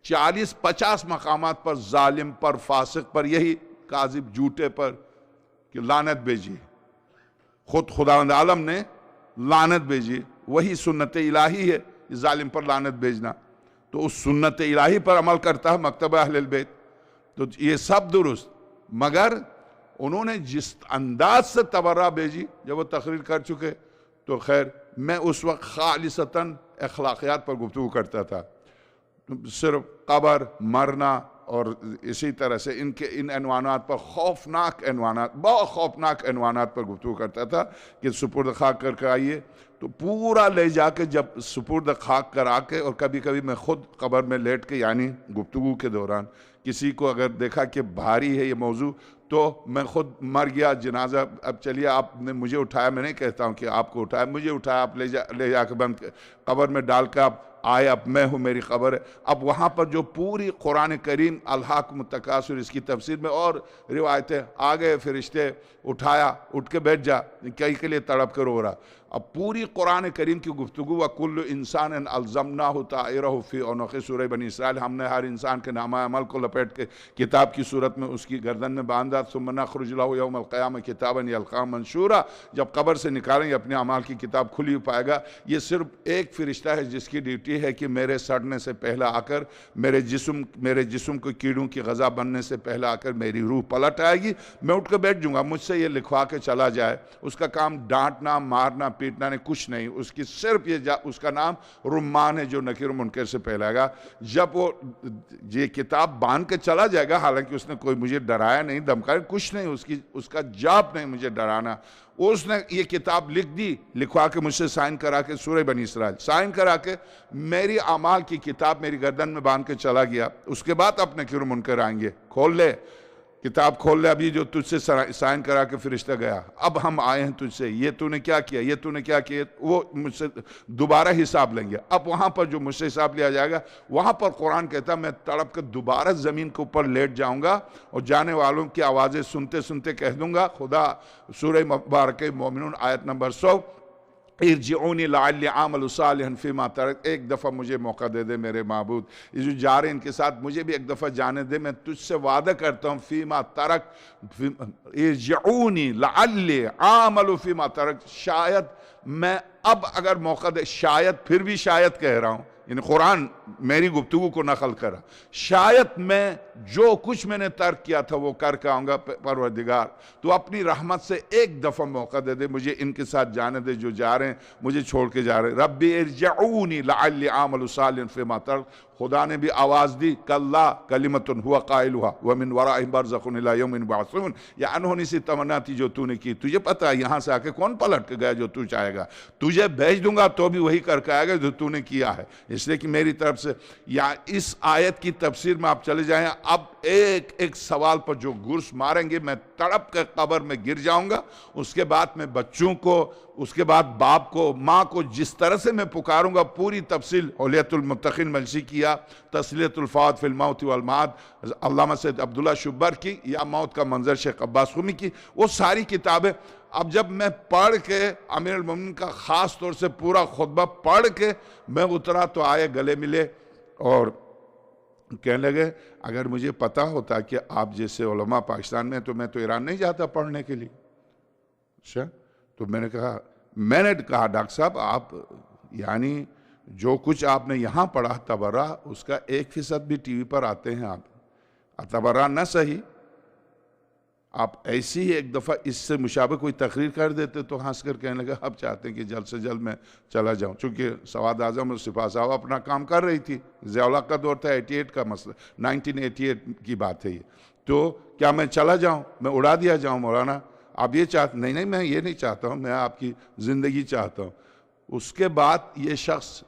D: 40-50 मकामात पर जालिम पर, फासिक पर, यही काजिब झूठे पर कि लानत भेजी, खुद खुदावंद आलम ने लानत भेजी, वही सुन्नत इलाही है जालिम पर लानत भेजना। तो उस सुन्नत इलाही पर अमल करता है मकतब अहले बैत, तो ये सब दुरुस्त। मगर उन्होंने जिस अंदाज से तबर्रा भेजी जब वो तकरीर कर चुके, तो खैर मैं उस वक्त खालिसतन अखलाकियात पर गुफ्तगू करता था, सिर्फ कब्र, मरना और इसी तरह से इन अनवानात पर, खौफनाक अनवानात, बहुत खौफनाक अनवानात पर गुफ्तगू करता था कि सुपुर्द खाक करके आइए। तो पूरा ले जाके जब सुपुर्द खाक करा के, और कभी कभी मैं खुद कब्र में लेट के, यानी गुफ्तगू के दौरान किसी को अगर देखा कि भारी है ये मौजू, तो मैं खुद मर गया, जनाजा, अब चलिए आपने मुझे उठाया, मैं नहीं कहता हूँ कि आपको उठाया, मुझे उठाया, आप ले जाकर बंद कब्र में डाल कर आप आए, अब मैं हूँ, मेरी खबर है। अब वहाँ पर जो पूरी कुरान करीम अल्हाकुम तकासुर, इसकी तफसीर में और रिवायतें आ गए, फरिश्ते उठाया, उठ के बैठ जा, कई के लिए तड़प कर रो रहा। अब पूरी कुरान करीम की गुफ्तगू, व कुल्लु इंसान अल्ज़मनाहु ताइरहु फी उनुक़ि, सूरह बनी इसराइल, हमने हर इंसान के नामा अमल को लपेट के किताब की सूरत में उसकी गर्दन में बांधा, सुम्मा नख़रुज लहु यौमल क़ियामह किताबन यल्क़ाहु मंशूरा, जब कब्र से निकालेंगे अपने अमाल की किताब खुली पाएगा। ये सिर्फ एक फरिश्ता है जिसकी ड्यूटी है कि मेरे सड़ने से पहले आकर, मेरे जिस्म को कीड़ों की ग़ज़ा बनने से पहले आकर मेरी रूह पलट आएगी, मैं उठ कर बैठ जाऊँगा, मुझसे ये लिखवा के चला जाए। उसका काम डांटना, मारना, पीटना ने कुछ नहीं, उसकी सिर्फ उसका नाम रुम्मान है, जो नकीर मुनकर से पहलाएगा। जब वो ये किताब बांध के चला जाएगा, हालांकि उसने कोई मुझे डराया नहीं, धमकाया कुछ नहीं, उसका जॉब नहीं मुझे डराना, उसने ये किताब लिख दी, लिखवा के मुझसे साइन करा के, सूरह बनी इसराइल साइन करा के मेरी अमाल की किताब मेरी गर्दन में बांध के चला गया। उसके बाद अपने नकीर मुनकर आएंगे, खोल ले किताब, खोल ले, अभी जो तुझसे साइन करा के फरिश्ता गया, अब हम आए हैं तुझसे, ये तूने क्या किया, ये तूने क्या किया, वो मुझसे दोबारा हिसाब लेंगे। अब वहाँ पर जो मुझसे हिसाब लिया जाएगा, वहाँ पर कुरान कहता मैं तड़प कर दोबारा ज़मीन के ऊपर लेट जाऊँगा और जाने वालों की आवाज़ें सुनते सुनते कह दूँगा, खुदा, सूरह मुबारक मोमिनून आयत नंबर 100, इरजिऊनी लअल्ली आमलु सालिहन फीमा तरक, एक दफ़ा मुझे मौका दे दे मेरे माबूद, ये जो जा रहे हैं इनके साथ, मुझे भी एक दफ़ा जाने दे, मैं तुझसे वादा करता हूँ, फीमा तरक, इरजिऊनी लअल्ली आमलु फीमा तरक, शायद मैं अब अगर मौका दे, शायद, फिर भी शायद कह रहा हूँ, यानी कुरान मेरी गुफ्तगू को नकल करा, शायद मैं जो कुछ मैंने तर्क किया था वो करके आऊँगा, परवरदिगार तो अपनी रहमत से एक दफ़ा मौका दे दे, मुझे इनके साथ जाने दे जो जा रहे हैं, मुझे छोड़ के जा रहे हैं। रब्बी इरजिऊनी लअल्ली आमलु सालिहन फीमा तरक, खुदा ने भी आवाज़ दी, कल्ला कलिमतुन हुवा काइलुहा व मिन वराइहिम बरज़खुन इला यौमिन युबअसून, ये अनहोनी सी तमन्ना थी जो तूने की, तुझे पता है यहाँ से आके कौन पलट के गया जो तू चाहेगा, तुझे भेज दूंगा तो भी वही करके आएगा जो तूने किया है, इसलिए कि मेरी तरफ से। या इस आयत की तफसीर में आप चले जाएं, अब एक एक सवाल पर जो गुर्स मारेंगे, मैं तड़प कर कब्र में गिर जाऊंगा, उसके बाद मैं बच्चों को, उसके बाद बाप को, माँ को जिस तरह से मैं पुकारूंगा, पूरी तफसील हुलियतुल मुत्तक़ीन मलसी किया, तस्लियतुल फ़ात फिल मौत वल माद अल्लामा सैयद अब्दुल्ला शुब्बर की, या मौत का मंजर शेख अब्बास ख़ुमी की, वो सारी किताबें अब जब मैं पढ़ के अमीर अल मोमिनीन का ख़ास तौर से पूरा खुतबा पढ़ के मैं उतरा तो आए, गले मिले और कहने लगे अगर मुझे पता होता कि आप जैसे उलमा पाकिस्तान में, तो मैं तो ईरान नहीं जाता पढ़ने के लिए। अच्छा, तो मैंने कहा डॉक्टर साहब आप यानी जो कुछ आपने यहाँ पढ़ा तबर्रा, उसका 1% भी टीवी पर आते हैं आप, तबर्रा न सही, आप ऐसी ही एक दफ़ा इससे मुशाबे कोई तकरीर कर देते तो हंस कर कहने लगा अब चाहते हैं कि जल्द से जल्द मैं चला जाऊं। चूँकि सवाद आज़म और सिपा साहब अपना काम कर रही थी, ज़िया-उल हक़ का दौर था, 88 का मसला, 1988 की बात है ये। तो क्या मैं चला जाऊं, मैं उड़ा दिया जाऊं मौलाना, आप ये चाहते? नहीं, मैं ये नहीं चाहता हूँ, मैं आपकी ज़िंदगी चाहता हूँ। उसके बाद ये शख्स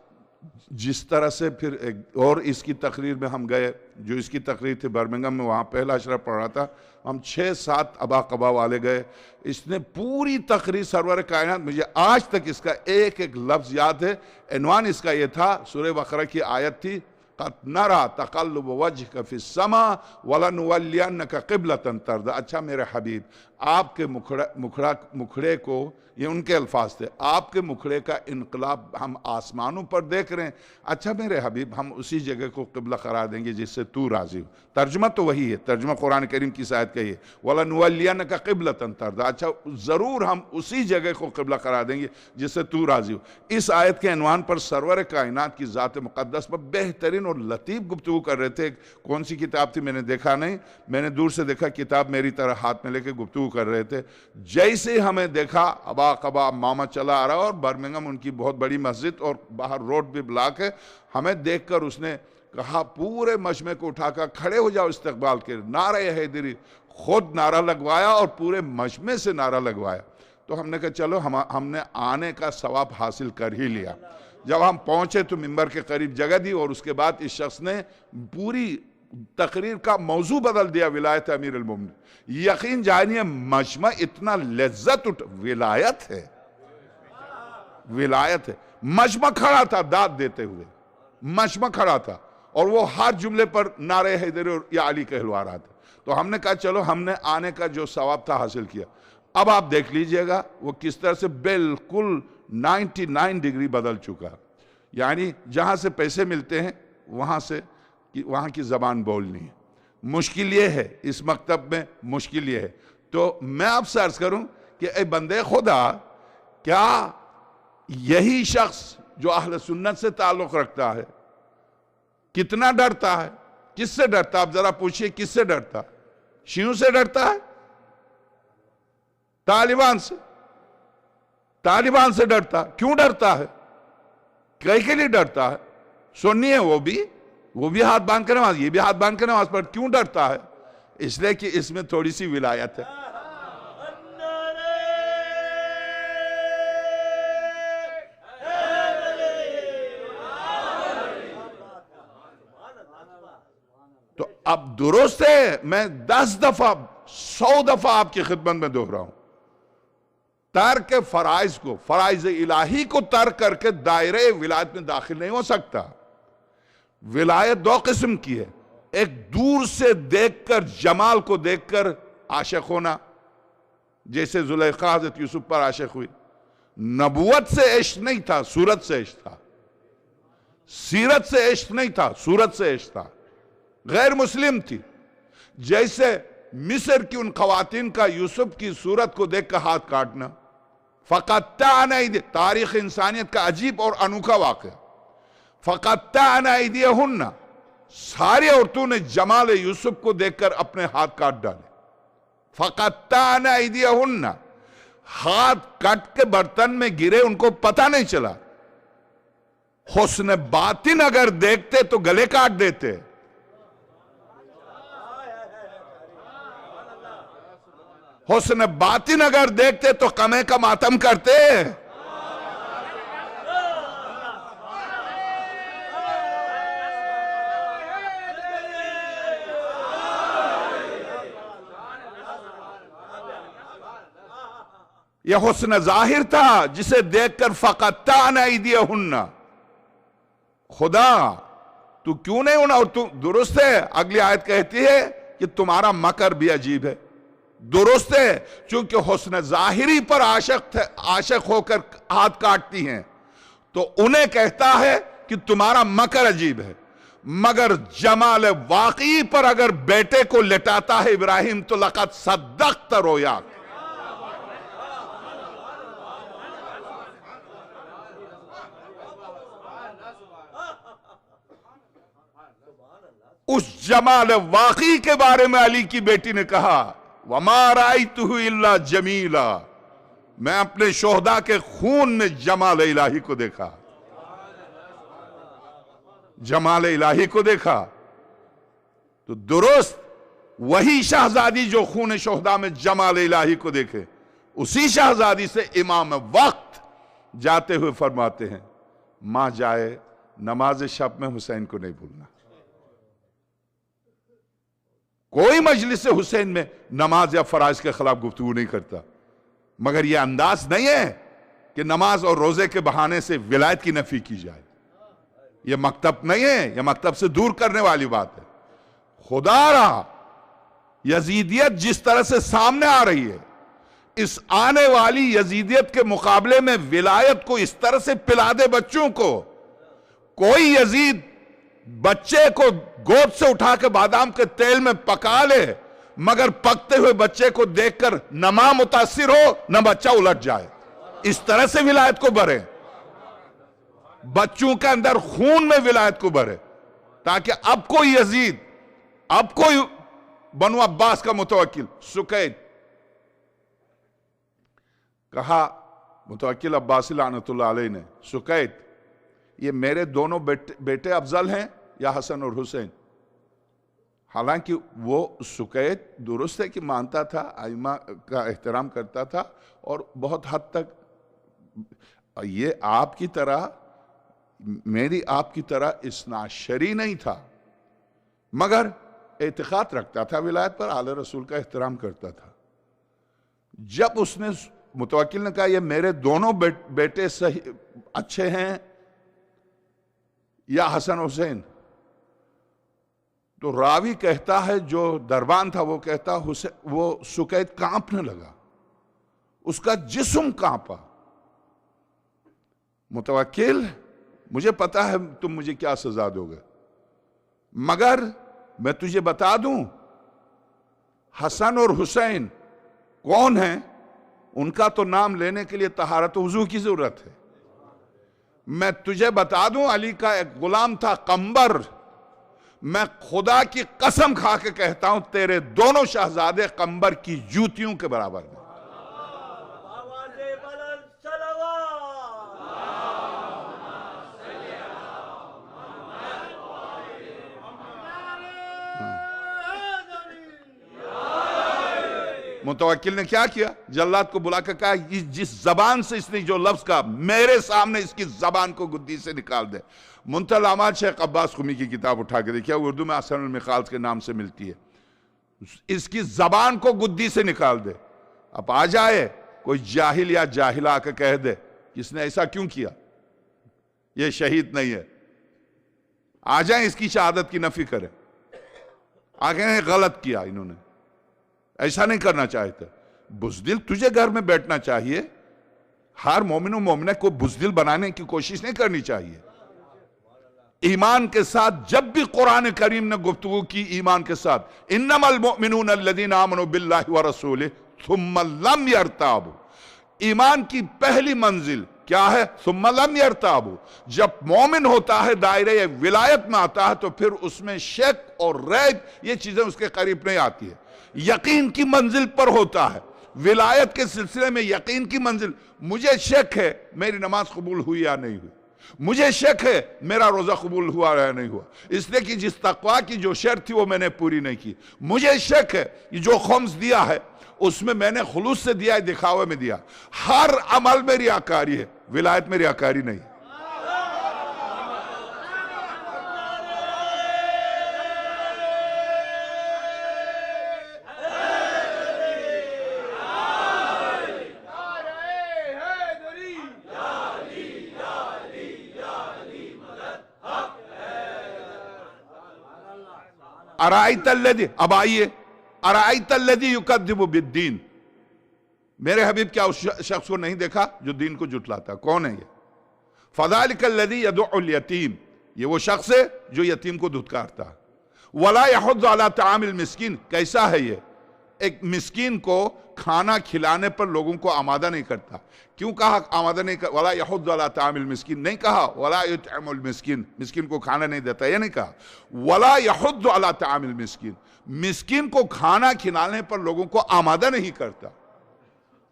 D: जिस तरह से फिर और इसकी तकरीर में हम गए, जो इसकी तकरीर थी बर्मिंघम में, वहाँ पहला अशरा पढ़ रहा था, हम 6-7 अबा कबा वाले गए। इसने पूरी तकरीर सरवर कायनात, मुझे आज तक इसका एक एक लफ्ज़ याद है। इन्वान इसका ये था, सूरह बकरा की आयत थी, क़द नरा तक़ल्लुब वजहक फ़िस्समा वलनुवल्लियन्नका क़िब्लतन तर्दा। अच्छा मेरे हबीब, आपके मुखड़े को, ये उनके अल्फाज थे, आपके मुखड़े का इनकलाब हम आसमानों पर देख रहे हैं। अच्छा मेरे हबीब, हम उसी जगह को क़िबला करार देंगे जिससे तू राज़ी हो। तर्जुमा तो वही है, तर्जुमा कुरान करीम की आयत का है, वलनुवल्लियन्नका क़िब्लतन तर्दा। अच्छा ज़रूर हम उसी जगह को क़िबला करार देंगे जिससे तू राज़ी हो। इस आयत के अनवान पर सरवर कायनात की ज़ात मुक़द्दस पर बेहतरीन और लतीफ़ गुफ्तगू कर रहे थे। कौन सी किताब थी मैंने देखा नहीं, मैंने दूर से देखा, किताब मेरी तरह हाथ में लेके गुफ्तगू कर रहे थे। जैसे हमें देखा अबा कबा मामा चला आ रहा, और बर्मिंघम उनकी बहुत बड़ी मस्जिद और बाहर रोड भी ब्लॉक है। हमें देखकर उसने कहा पूरे मजमे को उठाकर खड़े हो जाओ इस्तकबाल के, नारे हैदरी, खुद नारा लगवाया और पूरे मजमे से नारा लगवाया। तो हमने कहा चलो हमने आने का सवाब हासिल कर ही लिया। जब हम पहुंचे तो मिंबर के करीब जगह दी, और उसके बाद इस शख्स ने पूरी तकरीर का मौजू बदल दिया, विलायत अमीर अल मोमिनीन। यकीन जानिए मजमा इतना लज्जत विलायत है, विलायत है। मजमा खड़ा था दाद देते हुए, मजमा खड़ा था, और वो हर जुमले पर नारे हैदर और या अली कहलवा रहा था। तो हमने कहा चलो हमने आने का जो सवाब था हासिल किया। अब आप देख लीजिएगा वो किस तरह से बिल्कुल 99 डिग्री बदल चुका। यानी जहां से पैसे मिलते हैं वहां की जबान बोलनी है। मुश्किल ये है इस मकतब में, मुश्किल ये है। तो मैं आपसे अर्ज करूं कि ए बंदे खुदा, क्या यही शख्स जो अहले सुन्नत से ताल्लुक रखता है कितना डरता है? किससे डरता? आप जरा पूछिए किससे डरता? शियों से डरता है? तालिबान से? तालिबान से डरता? क्यों डरता है? कई के लिए डरता है? सुन्नी है वो भी हाथ बांध कर नमाज, ये भी हाथ बांध कर नमाज पढ़। क्यों डरता है? इसलिए कि इसमें थोड़ी सी विलायत है। तो अब दुरुस्त है, मैं 10 दफा 100 दफा आपकी खिदमत में दोहराऊं, तर्क फराइज को, फराइज इलाही को तर्क करके दायरे विलायत में दाखिल नहीं हो सकता। विलायत 2 किस्म की है, एक दूर से देखकर, जमाल को देखकर आशिक होना, जैसे जुलेखा हज़रत यूसुफ पर आशिक हुई। नबूवत से इश्क नहीं था, सूरत से इश्क था। सीरत से इश्क नहीं था, सूरत से इश्क था। गैर मुस्लिम थी। जैसे मिस्र की उन खवातीन का यूसुफ की सूरत को देखकर हाथ काटना, फ़क़त्तअना ऐदियहुन्ना, तारीख़ इंसानियत का अजीब और अनोखा वाक़या। फ़क़त्तअना ऐदियहुन्ना, सारी औरतों ने जमाल यूसुफ को देखकर अपने हाथ काट डाले। फ़क़त्तअना ऐदियहुन्ना, हाथ कट के बर्तन में गिरे, उनको पता नहीं चला। हुस्न बातिन अगर देखते तो गले काट देते। हुस्न बातिन अगर देखते तो कमे का मातम करते। यह हुस्न जाहिर था जिसे देखकर फ़क़त्तअना ऐदियहुन्ना, खुदा तू क्यों नहीं उन, और तू दुरुस्त है। अगली आयत कहती है कि तुम्हारा मकर भी अजीब है। दुरुस्त है, चूंकि हुस्न जाहिरी पर आशिक होकर हाथ काटती हैं, तो उन्हें कहता है कि तुम्हारा मकर अजीब है। मगर जमाल वाकई पर अगर बेटे को लिटाता है इब्राहिम तो लक़द सद्दक़्त रोया। उस जमाल वाकई के बारे में अली की बेटी ने कहा, वमा राइतहु इल्ला जमीला, मैं अपने शोहदा के खून में जमाल इलाही को देखा, जमाल इलाही को देखा। तो दुरुस्त वही शहजादी जो खून शोहदा में जमाल इलाही को देखे, उसी शहजादी से इमाम वक्त जाते हुए फरमाते हैं, मां जाए नमाज शब में हुसैन को नहीं भूलना। कोई मजलिस हुसैन में नमाज या फराइज के खिलाफ गुफ्तगू नहीं करता, मगर यह अंदाज नहीं है कि नमाज और रोजे के बहाने से विलायत की नफी की जाए। यह मकतब नहीं है, यह मकतब से दूर करने वाली बात है। खुदा रहा यजीदियत जिस तरह से सामने आ रही है, इस आने वाली यजीदियत के मुकाबले में विलायत को इस तरह से पिला दे बच्चों को। कोई यजीद बच्चे को गोद से उठा के बादाम के तेल में पका ले, मगर पकते हुए बच्चे को देखकर न मां मुतासिर हो न बच्चा उलट जाए। इस तरह से विलायत को भरे, बच्चों के अंदर खून में विलायत को भरे, ताकि अब कोई यजीद, अब कोई बनु अब्बास का मुतवक्किल सुकैद, कहा मुतवक्किल अब्बासी लानतुल्लाह अलैह ने, सुकैद ये मेरे दोनों बेटे अफजल हैं या हसन और हुसैन। हालांकि वो सुकैद दुरुस्त है कि मानता था, आइमा का एहतराम करता था, और बहुत हद तक ये आपकी तरह, मेरी आपकी तरह इस्नाशरी नहीं था, मगर एतिकाद रखता था विलायत पर, आले रसूल का एहतराम करता था। जब उसने मुतवक्किल ने कहा ये मेरे दोनों बेटे सही अच्छे हैं या हसन हुसैन, तो रावी कहता है, जो दरबान था वो कहता, वो सुकैद कांपने लगा, उसका जिस्म कांपा। मुतवक्किल मुझे पता है तुम मुझे क्या सजा दोगे, मगर मैं तुझे बता दूं हसन और हुसैन कौन हैं, उनका तो नाम लेने के लिए तहारत वुजू की जरूरत है। मैं तुझे बता दूं अली का एक गुलाम था कंबर, मैं खुदा की कसम खा के कहता हूं तेरे दोनों शहजादे कंबर की जूतियों के बराबर हैं। मुतवक्किल ने क्या किया, जल्लाद को बुला कर कहा, जिस जबान से इसने जो लफ्ज कहा मेरे सामने इसकी जबान को गुद्दी से निकाल दे। मुंतल आमाल शेख अब्बास खुमी की किताब उठा के देखिए, उर्दू में असनुल मिकाल के नाम से मिलती है। इसकी जबान को गुद्दी से निकाल दे। अब आ जाए कोई जाहिल या जाहिला आके कह दे इसने ऐसा क्यों किया, ये शहीद नहीं है, आ जाए इसकी शहादत की नफी करे, आगे गलत किया इन्होंने, ऐसा नहीं करना चाहते। बुज़दिल तुझे घर में बैठना चाहिए, हर मोमिन मोमिना को बुज़दिल बनाने की कोशिश नहीं करनी चाहिए। ईमान के साथ जब भी कुरान करीम ने गुफ्तगू की ईमान के साथ, इन्नमल मुमिनून अल्लज़ीना आमनू बिल्लाहि व रसूलिही सुम्मा लम यर्ताबू, ईमान की पहली मंजिल क्या है, सुम्मा लम यर्ताबू। जब मोमिन होता है दायरे विलायत में आता है तो फिर उसमें शक और रैब ये चीजें उसके करीब नहीं आती है, यकीन की मंजिल पर होता है। विलायत के सिलसिले में यकीन की मंजिल, मुझे शक है मेरी नमाज कबूल हुई या नहीं हुई, मुझे शक है मेरा रोजा कबूल हुआ या नहीं हुआ, इसलिए कि जिस तकवा की जो शर्त थी वो मैंने पूरी नहीं की, मुझे शक है कि जो खम्स दिया है उसमें मैंने खुलूस से दिया है, दिखावे में दिया। हर अमल में रियाकारी है, विलायत में रियाकारी नहीं। अराइतल्लज़ी, अब आइए, अराइतल्लज़ी युकद्दिबु बिद्दीन, मेरे हबीब क्या उस शख्स को नहीं देखा जो दीन को जुटलाता, कौन है ये? फ़ज़ालिकल्लज़ी यदउल यतीम, ये वो शख्स है जो यतीम को धुतकारता है। वला यहुद्दु अला तामिल मिस्किन, कैसा है ये? एक मिस्किन को खाना खिलाने पर लोगों को आमादा नहीं करता। क्यों कहा आमादा नहीं कर? वला यहुद्दु अला तामिल मिस्किन नहीं कहा, वला युतइमुल मिस्किन, मिस्किन को खाना नहीं देता, ये नहीं कहा। वला यहुद्दु अला तामिल मिस्किन, मिस्किन को खाना खिलाने पर लोगों को आमादा नहीं करता।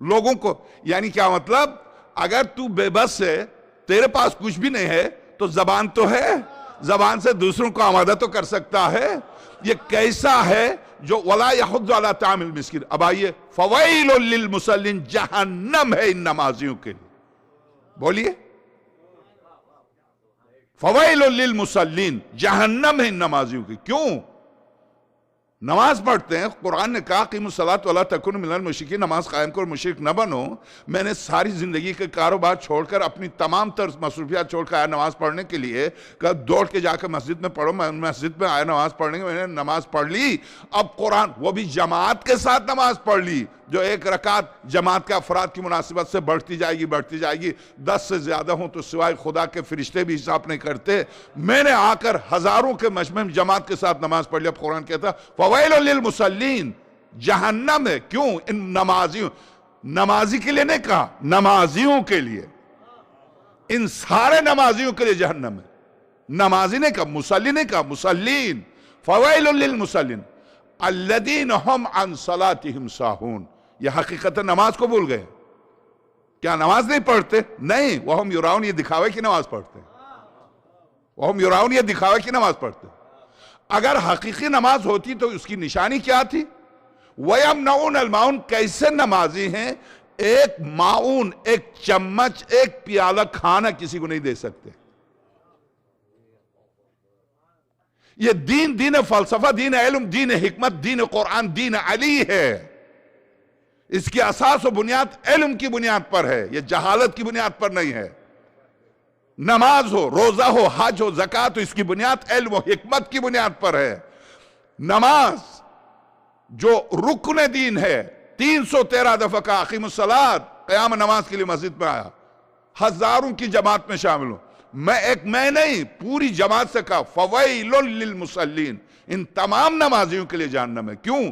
D: लोगों को यानी क्या मतलब? अगर तू बेबस है, तेरे पास कुछ भी नहीं है, तो जबान तो है, जबान से दूसरों को आमादा तो कर सकता है। ये कैसा है जो वला यहुद्दु अला तामिल मिस्किन। अब आइए, फवैलुल लिल मुसल्लिन, जहन्नम है इन नमाजियों के लिए। बोलिए, फवैलुल लिल मुसल्लिन, जहन्नम है इन नमाजियों की। क्यों? नमाज पढ़ते हैं, कुरान ने कहा क़ीमुस्सलात वला तकुनु मिनल मुशरिकीन, नमाज कायम करो, मुशरिक न बनो। मैंने सारी जिंदगी के कारोबार छोड़कर, अपनी तमाम तरह मसरूफियात छोड़कर आया नमाज पढ़ने के लिए। कब दौड़ के जाकर मस्जिद में पढ़ो, मैं मस्जिद में आया नमाज पढ़ने के, मैंने नमाज पढ़ ली। अब कुरान, वो भी जमात के साथ नमाज पढ़ ली, जो एक रकात जमात के अफराद की मुनासिबत से बढ़ती जाएगी बढ़ती जाएगी। 10 से ज्यादा हो तो सिवाय खुदा के फरिश्ते भी हिसाब नहीं करते। मैंने आकर हजारों के मजमे में जमात के साथ नमाज पढ़ लिया। कुरान कहता फवैलुल लिल मुसल्लीन, जहन्नम है। क्यों? इन नमाजियों, नमाजी के लिए नहीं कहा, नमाजियों के लिए, इन सारे नमाजियों के लिए जहन्नम है। नमाजी ने कहा, मुसल्ली ने कहा, मुसल्लीन। फवैलुल लिल मुसल्लीन अल्लदीन हुम अन सलातिहिम साहून। यह हकीकत नमाज को भूल गए। क्या नमाज नहीं पढ़ते? नहीं, वह हम युराउन, ये दिखावे की नमाज पढ़ते, वह हम युराउन, ये दिखावे की नमाज पढ़ते। अगर हकीकी नमाज होती तो उसकी निशानी क्या थी? वयमनऊन अल माउन, कैसे नमाजी हैं? एक माउन, एक चम्मच, एक प्याला खाना किसी को नहीं दे सकते। ये दीन, दीन फलसफा, दीन इल्म, दीन हिकमत, दीन कुरान, दीन अली है। इसकी असास और बुनियाद इल्म की बुनियाद पर है, यह जहालत की बुनियाद पर नहीं है। नमाज हो, रोजा हो, हज हो, ज़कात हो, इसकी बुनियाद इल्म और हिकमत की बुनियाद पर है। नमाज जो रुकन दीन है, 313 दफा का अक़ीमुस्सलात, क़याम नमाज के लिए मस्जिद में आया, हजारों की जमात में शामिल हूं मैं नहीं, पूरी जमात से कहा फवैलुल लिल मुसल्लीन, इन तमाम नमाजियों के लिए जहन्नम है। क्यों?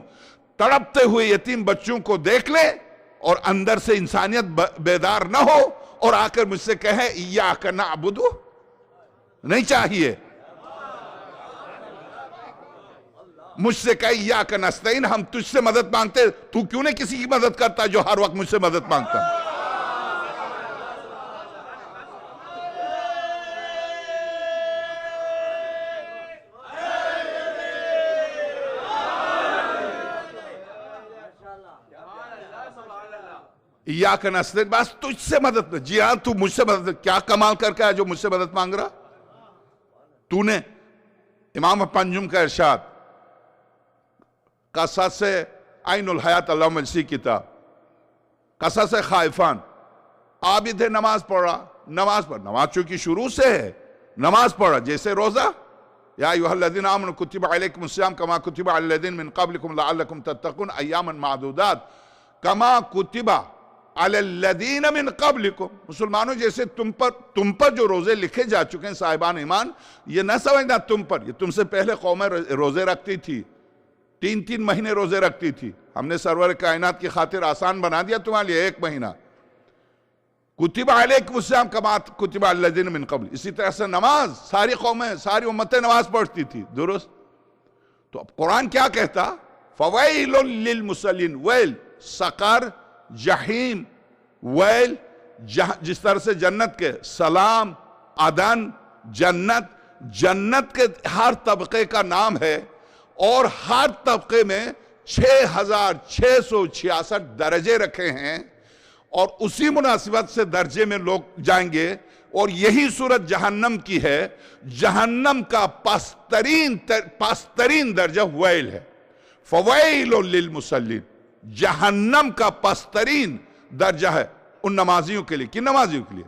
D: तड़पते हुए यतीम बच्चों को देख ले और अंदर से इंसानियत बेदार ना हो और आकर मुझसे कहे इय्याका नअबुदु, नहीं चाहिए। मुझसे कहे इय्याका नस्तईन, हम तुझसे मदद मांगते, तू क्यों नहीं किसी की मदद करता जो हर वक्त मुझसे मदद मांगता? इय्याका नस्तईन, बस तुझसे मदद में। जी हाँ, तू मुझसे मदद, क्या कमाल करके आया जो मुझसे मदद मांग रहा? तूने इमाम पंजुम का इरशाद, कसस ऐनुल हयात अल्लाह मजसी किताब, कसस खाइफान, आबिद है, नमाज पढ़ा, नमाज पढ़, नमाज चूंकि शुरू से है, नमाज पढ़ा, जैसे रोजा, या अय्युहल्लज़ीना आमनू कुतिबा अलैकुमुस्सियाम कमा कुतिबा अलल्लज़ीना मिन क़ब्लिकुम लअल्लकुम तत्तक़ून अय्यामन मादूदात कमा कुतिबा अलल्लज़ीना मिन क़ब्लिकुम। मुसलमानों, जैसे तुम पर जो रोजे लिखे जा चुके हैं साहिबान ईमान, ये न समझना तुम पर, ये तुमसे पहले कौमें रोजे रखती थी, 3-3 महीने रोजे रखती थी। हमने सरवर कायनात की खातिर आसान बना दिया तुम्हारे लिए 1 महीना। कुतिबा अलैकुमुस्सियाम कमा कुतिबा अलल्लज़ीना मिन क़ब्ल। इसी तरह से नमाज, सारी कौमें, सारी उम्मतें नमाज पढ़ती थी, दुरुस्त। तो अब कुरान क्या कहता? फवैलुल लिल मुसल्लीन, वैल, सकर, जहीम, वैल, जिस तरह से जन्नत के सलाम, अदन, जन्नत, जन्नत के हर तबके का नाम है और हर तबके में 6666 दर्जे रखे हैं और उसी मुनासिबत से दर्जे में लोग जाएंगे। और यही सूरत जहन्नम की है। जहन्नम का पस्तरीन दर्जा वैल है, फवैलुल लिल मुसल्लीन। जहन्नम का पस्तरीन दर्जा है उन नमाजियों के लिए। किन नमाजियों के लिए?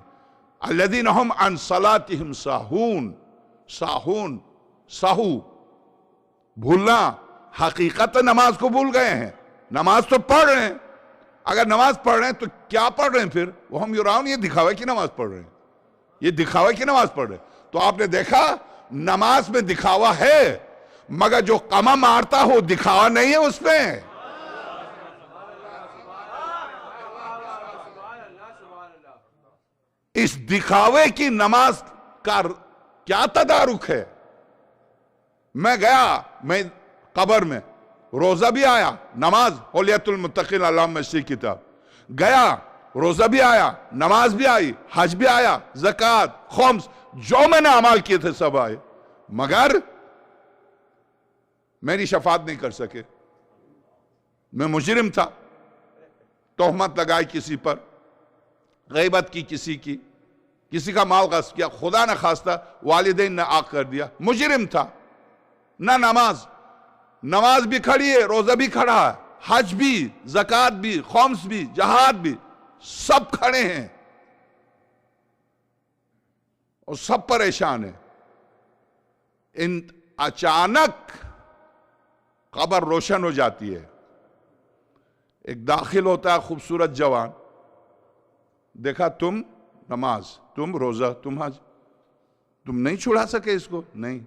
D: अल्लज़ीना हुम अन सलातिहिम साहून, साहून, साहू, भूलना। हकीकत नमाज को भूल गए हैं। नमाज तो पढ़ रहे हैं, अगर नमाज पढ़ रहे हैं तो क्या पढ़ रहे हैं फिर? वो हम युराउन, ये दिखावे की नमाज पढ़ रहे हैं, ये दिखावे की नमाज पढ़ रहे हैं। तो आपने देखा नमाज में दिखावा है, मगर जो कमा मारता हो दिखावा नहीं है उसमें। इस दिखावे की नमाज का क्या तदारुक है? मैं गया, मैं कब्र में, रोजा भी आया, नमाज हुलियतुल मुत्तकीन अल्लाहुम्मा मस्सी किताब गया, रोजा भी आया, नमाज भी आई, हज भी आया, ज़कात, खुम्स, जो मैंने अमाल किए थे सब आए, मगर मेरी शफात नहीं कर सके। मैं मुजरिम था, तोहमत लगाई किसी पर, गैबत की किसी का माल गस्ब किया, खुदा न खास्ता वालिदैन ने आग कर दिया, मुजरिम था। ना नमाज भी खड़ी है, रोजा भी खड़ा है, हज भी, ज़कात भी, खुम्स भी, जहाद भी, सब खड़े हैं और सब परेशान है। इन अचानक कब्र रोशन हो जाती है, एक दाखिल होता है खूबसूरत जवान, देखा तुम नमाज, तुम रोजा, तुम हज, तुम नहीं छुड़ा सके इसको? नहीं।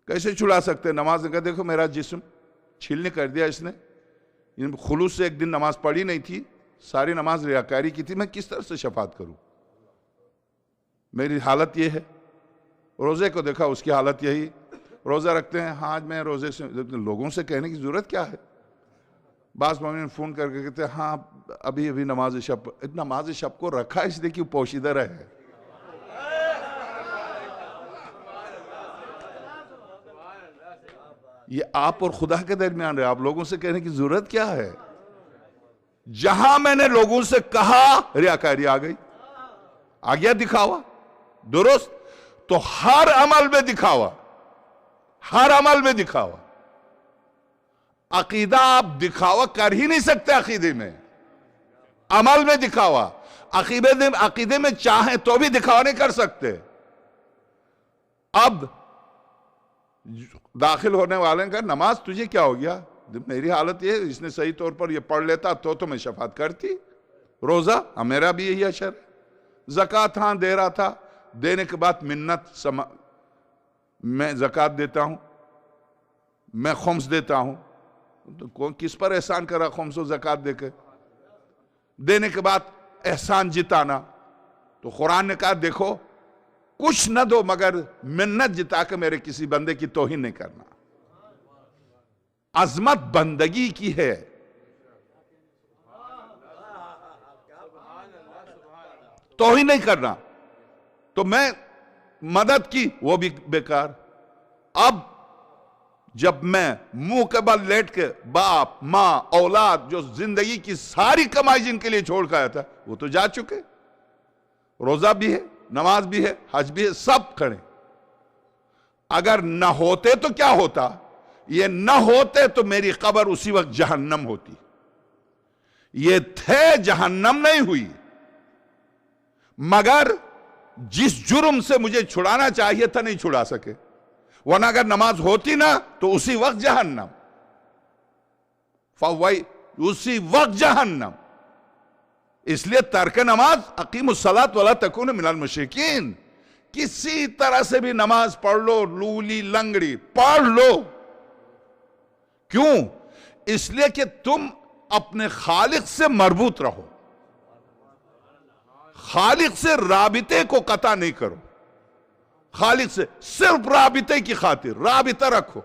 D: कैसे छुड़ा सकते? नमाज ने कहा देखो मेरा जिस्म छीलने कर दिया इसने, खुलूस से एक दिन नमाज पढ़ी नहीं थी, सारी नमाज रियाकारी की थी, मैं किस तरह से शफात करूं? मेरी हालत यह है। रोजे को देखा, उसकी हालत यही, रोजा रखते हैं, हाँ आज मैं रोजे से, लोगों से कहने की जरूरत क्या है? बास मम्मी ने फोन करके कहते हैं हाँ अभी नमाज शब, नमाज शब को रखा इसलिए कि पोशीदा रहे। ये आप और खुदा के दरमियान रहे, आप लोगों से कहने की जरूरत क्या है? जहां मैंने लोगों से कहा रियाकारी आ गई, आ गया दिखावा, दुरुस्त। तो हर अमल में दिखावा, हर अमल में दिखावा। अकीदा आप दिखावा कर ही नहीं सकते, अकीदे में, अमल में दिखावा। अकीदे में चाहे तो भी दिखावा नहीं कर सकते। अब दाखिल होने वाले ने कहा नमाज तुझे क्या हो गया? मेरी हालत ये, इसने सही तौर पर ये पढ़ लेता तो मैं शफात करती। रोजा मेरा भी यही अशर है, ज़कात हाँ दे रहा था, देने के बाद मिन्नत मैं ज़कात देता हूं, मैं खुम्स देता हूं, तो कौन किस पर एहसान करा? खुम्स और ज़कात देके देने के बाद एहसान जिताना। तो कुरान ने कहा देखो कुछ न दो मगर मिन्नत जिता के मेरे किसी बंदे की तौहीन नहीं करना। अजमत बंदगी की है। तौहीन नहीं करना, तो मैं मदद की वो भी बेकार। अब जब मैं मुंह के बल लेट के बाप मां औलाद जो जिंदगी की सारी कमाई जिनके लिए छोड़ के आया था वो तो जा चुके, रोजा भी है, नमाज भी है, हज भी है, सब खड़े। अगर न होते तो क्या होता? ये न होते तो मेरी कब्र उसी वक्त जहन्नम होती। ये थे, जहन्नम नहीं हुई, मगर जिस जुर्म से मुझे छुड़ाना चाहिए था नहीं छुड़ा सके। वरना अगर नमाज होती ना तो उसी वक्त जहन्नम, फवाई उसी वक्त जहन्नम। इसलिए तर्क नमाज अकीमुस्सलात वला तकूनु मिनल मुशरिकीन। किसी तरह से भी नमाज पढ़ लो, लूली लंगड़ी पढ़ लो। क्यों? इसलिए कि तुम अपने खालिक से मरबूत रहो, खालिक से राबिते को कता नहीं करो। खालिक से सिर्फ राबिते की खातिर राबिता रखो।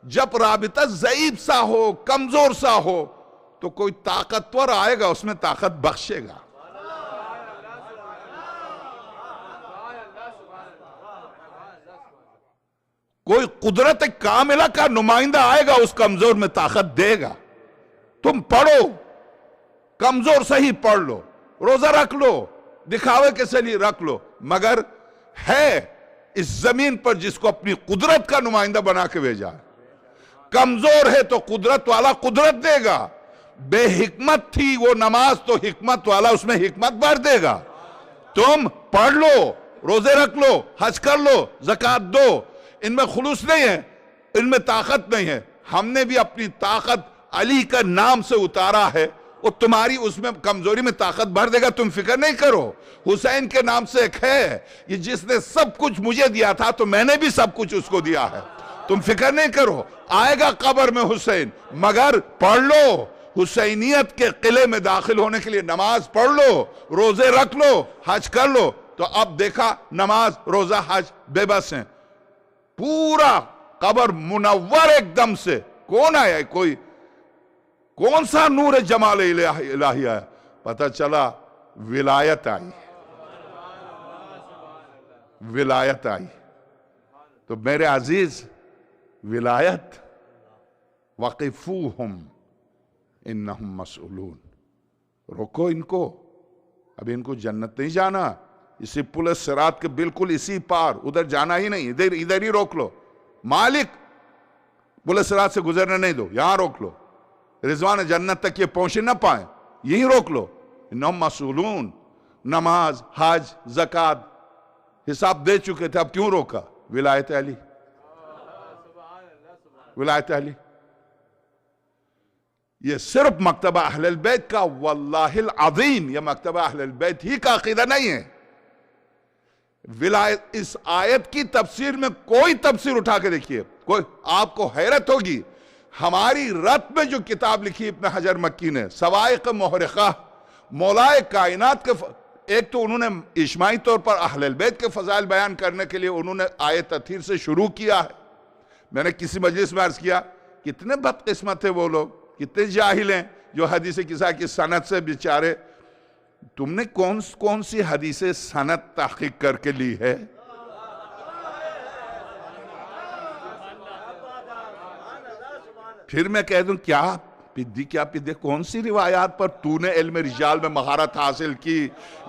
D: जब राबिता ज़ईफ सा हो, कमजोर सा हो, तो कोई ताकतवर आएगा उसमें ताकत बख्शेगा। कोई कुदरत कामिला का नुमाइंदा आएगा उस कमजोर में ताकत देगा। तुम पढ़ो, कमजोर से ही पढ़ लो, रोजा रख लो, दिखावे के लिए रख लो, मगर है इस जमीन पर जिसको अपनी कुदरत का नुमाइंदा बना के भेजा। कमजोर है तो कुदरत वाला कुदरत देगा। बेहिकमत थी वो नमाज तो हिकमत वाला उसमें हिकमत भर देगा। तुम पढ़ लो, रोजे रख लो, हज कर लो, ज़कात दो, इनमें खुलूस नहीं है, इनमें ताकत नहीं है। हमने भी अपनी ताकत अली का नाम से उतारा है, वो तुम्हारी उसमें कमजोरी में ताकत भर देगा, तुम फिक्र नहीं करो। हुसैन के नाम से एक है, ये जिसने सब कुछ मुझे दिया था तो मैंने भी सब कुछ उसको दिया है, तुम फिक्र नहीं करो। आएगा कब्र में हुसैन, मगर पढ़ लो, हुसैनियत के किले में दाखिल होने के लिए नमाज पढ़ लो, रोजे रख लो, हज कर लो। तो अब देखा नमाज रोजा हज बेबस हैं, पूरा कब्र मुनव्वर एकदम से। कौन आया? कोई कौन सा नूर जमाल इलाही आया? पता चला विलायत आई, विलायत आई। तो मेरे अजीज, विलायत वक़िफ़ूहुम इन्नहुम मसऊलून, रोको इनको, अब इनको जन्नत नहीं जाना, इसी पुल सिरात के बिल्कुल इसी पार, उधर जाना ही नहीं, इधर इधर ही रोक लो। मालिक पुल सिरात से गुजरने नहीं दो, यहां रोक लो, रिजवान जन्नत तक ये पहुंचे ना पाए, यहीं रोक लो। इन्नहुम मसऊलून, नमाज हज ज़कात हिसाब दे चुके थे, अब क्यों रोका? विलायत अली, विलायत अली। ये सिर्फ मकतबा अहलुल बैत का, वल्लाहिल अज़ीम, ये मकतबा अहलुल बैत ही का अकीदा नहीं है। विलायत, इस आयत की तफसीर में कोई तफसीर उठा के देखिए, कोई आपको हैरत होगी। हमारी रत में जो किताब लिखी इब्न हजर मक्की ने, सवाइक़ मुहरिक़ा, मौलाए कायनात के, एक तो उन्होंने इज्माई तौर पर अहलुल बैत के फजाइल बयान करने के लिए उन्होंने आयत तथहीर से शुरू किया है। मैंने किसी मजलिस में अर्ज किया, कितने बदकिस्मत है वो लोग, कितने जाहिल हैं जो हदीस किसा की सनद से बेचारे, तुमने कौन कौन सी हदीस सनद तहकीक करके ली है? फिर मैं कह दूं क्या पिद्दी, क्या पिद्दी, कौन सी रिवायात पर तूने इल्म रिजाल में महारत हासिल की?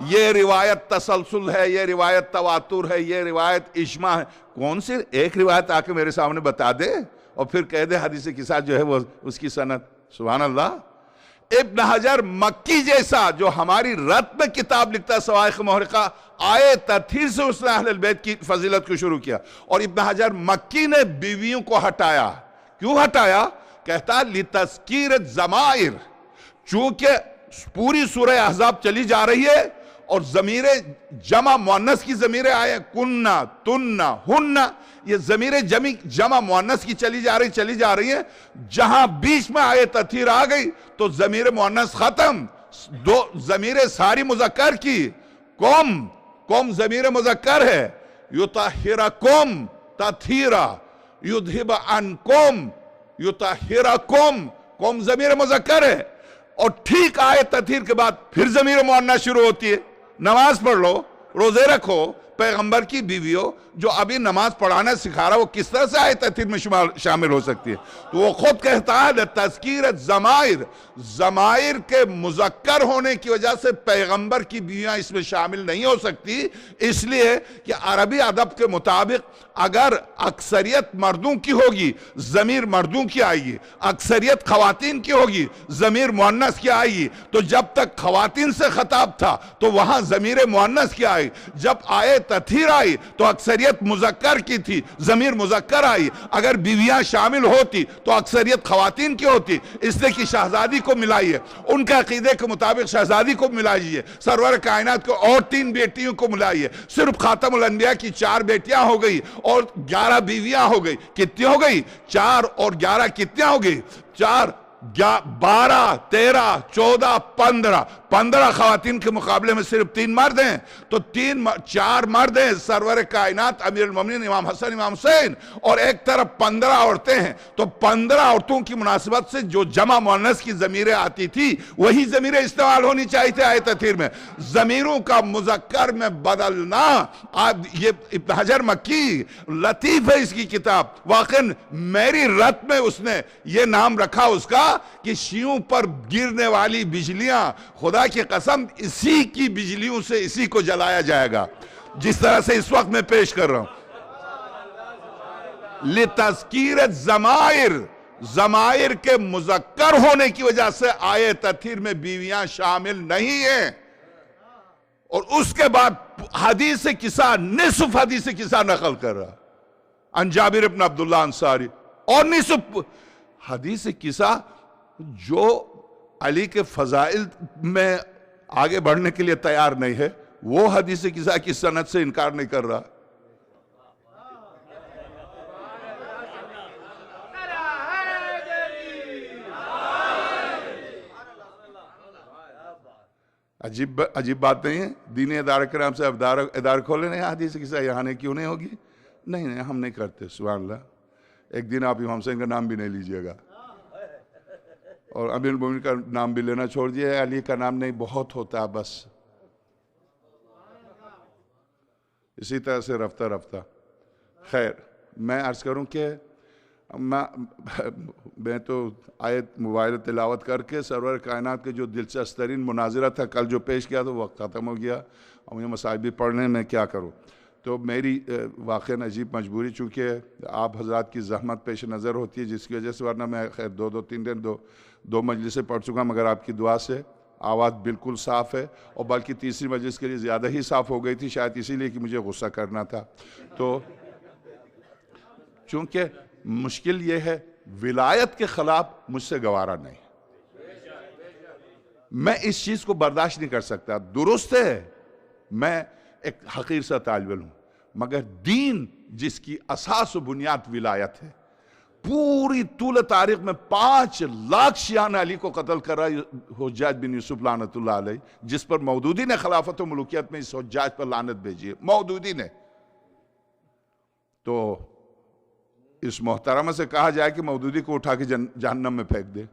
D: ये रिवायत तसलसल है, ये रिवायत तवातुर है, ये रिवायत इज्मा है, कौन सी एक रिवायत आके मेरे सामने बता दे और फिर कह दे हदीस के साथ जो है वो उसकी सनद। सुभान अल्लाह। इब्न हजर मक्की जैसा जो हमारी रत में किताब लिखता है सवाइक़ मुहरिक़ा, आए तथहीर से उसने अहलुल बैत की फजीलत को शुरू किया। और इब्न हजर मक्की ने बीवियों को हटाया। क्यों हटाया? कहता लितज़कीर ज़माइर, चूंकि पूरी सूरह अहज़ाब चली जा रही है और ज़मीरे जमा मुअन्नस की ज़मीरें आए, कुन्ना तुन्ना हुन्ना, ये ज़मीरे जमा मुअन्नस की चली जा रही है। जहां बीच में आए तथहीर आ गई तो ज़मीर मुअन्नस खत्म, दो ज़मीरें सारी मुज़क्कर की। कौम ज़मीर मुज़क्कर है, युतहिरकुम तथहीरा, युद्हिब अनकुम युतहिरकुम, कौम ज़मीर मुज़क्कर है। और ठीक आए तथहीर के बाद फिर ज़मीर मुअन्नस शुरू होती है। नमाज पढ़ लो, रोजे रखो, पैगंबर की बीवियों जो अभी नमाज पढ़ाना सिखा रहा, वो किस तरह से आए तथहीर में शामिल हो सकती है? तो वो खुद कहता है तज़कीर ज़माइर, ज़माइर के मुज़क्कर होने की वजह से पैगंबर की बीवियां इसमें शामिल नहीं हो सकती, इसलिए कि अरबी अदब के मुताबिक अगर अक्सरियत मर्दों की होगी ज़मीर मर्दों की आएगी, अक्सरियत खवातीन की होगी ज़मीर मुअन्नस की आएगी। तो जब तक खवातीन से खिताब था तो वहां ज़मीर मुअन्नस की आई, जब आए तथहीर आई तो अक्सरियत मुज़क्कर की थी, ज़मीर मुज़क्कर आई। अगर बीवियां शामिल होती तो अक्सरियत खवातीन की होती, इसलिए कि शहजादी को मिलाइए, उनके अकीदे के मुताबिक शहजादी को मिलाइए, सरवर कायनात को और 3 बेटियों को मिलाइए, सिर्फ खातमुल अंबिया की 4 बेटियां हो गई और 11 बीवियां हो गई। कितनी हो गई? 4 और 11 कितनी हो गई? 4 12 13 14 15 खवातीन के मुकाबले में सिर्फ 3 मर्द हैं, तो 4 मर्द हैं, सरवर कायनात अमीरुल मोमिनीन इमाम हसन इमाम हुसैन, और एक तरफ 15 औरतें हैं। तो 15 औरतों की मुनासिबत से जो जमा मुअन्नस की ज़मीरें आती थी वही ज़मीरें इस्तेमाल होनी चाहिए थे आयत तथहीर में। ज़मीरों का मुज़क्कर में बदलना, आप ये इब्न हजर मक्की लतीफ़ है इसकी किताब, वाक़ई मेरी रत में उसने ये नाम रखा उसका कि शियों पर गिरने वाली बिजलियां, खुदा की कसम इसी की बिजलियों से इसी को जलाया जाएगा, जिस तरह से इस वक्त मैं पेश कर रहा हूं। लितज़कीर ज़माइर, ज़माइर के मुज़क्कर होने की वजह से आए तथहीर में बीवियां शामिल नहीं है। और उसके बाद हदीस किसा, निसफ हदीस किसा नकल कर रहा अन जाबिर इब्न अब्दुल्लाह अंसारी, और निसफ हदीस किसा जो अली के फजाइल में आगे बढ़ने के लिए तैयार नहीं है, वो हदीस किसा की सनद से इनकार नहीं कर रहा। अजीब बात नहीं है। दीनी इदारे के नाम से इदारे खोले नहीं, हदीस किसा यहाँ नहीं, क्यों नहीं होगी? नहीं नहीं, हम नहीं करते। सुभान अल्लाह। एक दिन आप इमाम हुसैन का नाम भी नहीं लीजिएगा और अमीर मोमिन का नाम भी लेना छोड़ दिया। अली का नाम नहीं, बहुत होता है बस। इसी तरह से रफ्ता रफ्ता। खैर, मैं अर्ज करूं कि मैं तो आयत मोबाइल तिलावत करके सरवर कायनात के जो दिलचस्प तरीन मुनाजरा था कल जो पेश किया, तो वह ख़त्म हो गया और मुझे मसाइल भी पढ़ने में क्या करूं। तो मेरी वाक़ई अजीब मजबूरी, चूँकि आप हज़रात की ज़हमत पेश नज़र होती है, जिसकी वजह से, वरना मैं खैर दो मजलिसें पढ़ चुका, मगर आपकी दुआ से आवाज़ बिल्कुल साफ़ है और बल्कि तीसरी मजलिस के लिए ज़्यादा ही साफ़ हो गई थी, शायद इसीलिए कि मुझे गुस्सा करना था। तो चूँकि मुश्किल ये है, विलायत के ख़िलाफ़ मुझसे गवारा नहीं, मैं इस चीज़ को बर्दाश्त नहीं कर सकता। दुरुस्त है, मैं एक हकीर सा तालिब इल्म हूँ, मगर दीन जिसकी असास व बुनियाद विलायत है, पूरी तूल तारीख में 5 लाख शियान अली को कत्ल करा हुज्जाज बिन यूसुफ लानतुल्लाह अलैह, जिस पर मौदूदी ने खिलाफत व मुल्कियत में इस हुज्जाज पर लानत भेजी है, मौदूदी ने। तो इस मोहतरमा से कहा जाए कि मौदूदी को उठा के जहन्नम में फेंक दे,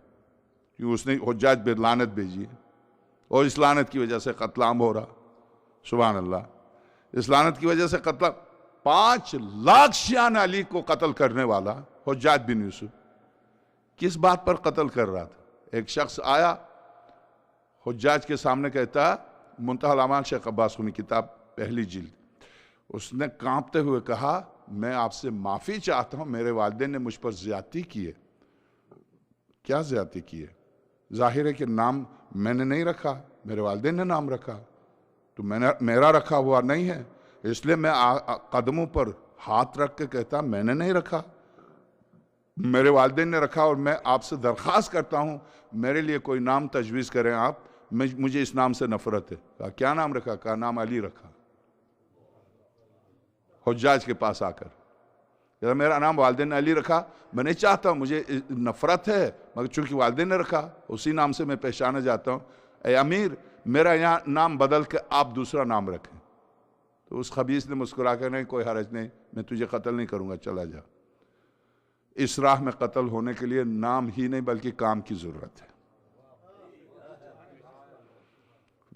D: क्योंकि उसने हुज्जाज पे लानत भेजी है और इस लानत की वजह से कत्लाम हो रहा। सुभान अल्लाह। इस लानत की वजह से कत्ल 5 लाख शियान अली को कत्ल करने वाला हुज्जाज बिन यूसुफ किस बात पर कत्ल कर रहा था? एक शख्स आया हुज्जाज के सामने, कहता, मुंतहल अमाल शेख अब्बास खुनी किताब पहली जिल्द, उसने कांपते हुए कहा, मैं आपसे माफ़ी चाहता हूँ, मेरे वालिदैन ने मुझ पर ज़्यादती की है। क्या ज़्यादती की है? जाहिर है कि नाम मैंने नहीं रखा, मेरे वालिदैन ने नाम रखा, तो मेरा रखा हुआ नहीं है, इसलिए मैं कदमों पर हाथ रख के कहता, मैंने नहीं रखा, मेरे वालिदैन ने रखा और मैं आपसे दरख्वास्त करता हूँ मेरे लिए कोई नाम तजवीज़ करें आप, मुझे इस नाम से नफरत है। कहा, क्या नाम रखा? कहा, नाम अली रखा। हुज्जाज के पास आकर कहता, मेरा नाम वालिदैन ने अली रखा, मैं नहीं चाहता, मुझे नफरत है, मगर चूंकि वालिदैन ने रखा उसी नाम से मैं पहचाना जाता हूँ। ए अमीर, मेरा यहाँ नाम बदल के आप दूसरा नाम रखें। तो उस खबीस ने मुस्कुरा कर, नहीं कोई हरज नहीं, मैं तुझे कत्ल नहीं करूँगा, चला जा। इस राह में कत्ल होने के लिए नाम ही नहीं बल्कि काम की ज़रूरत है।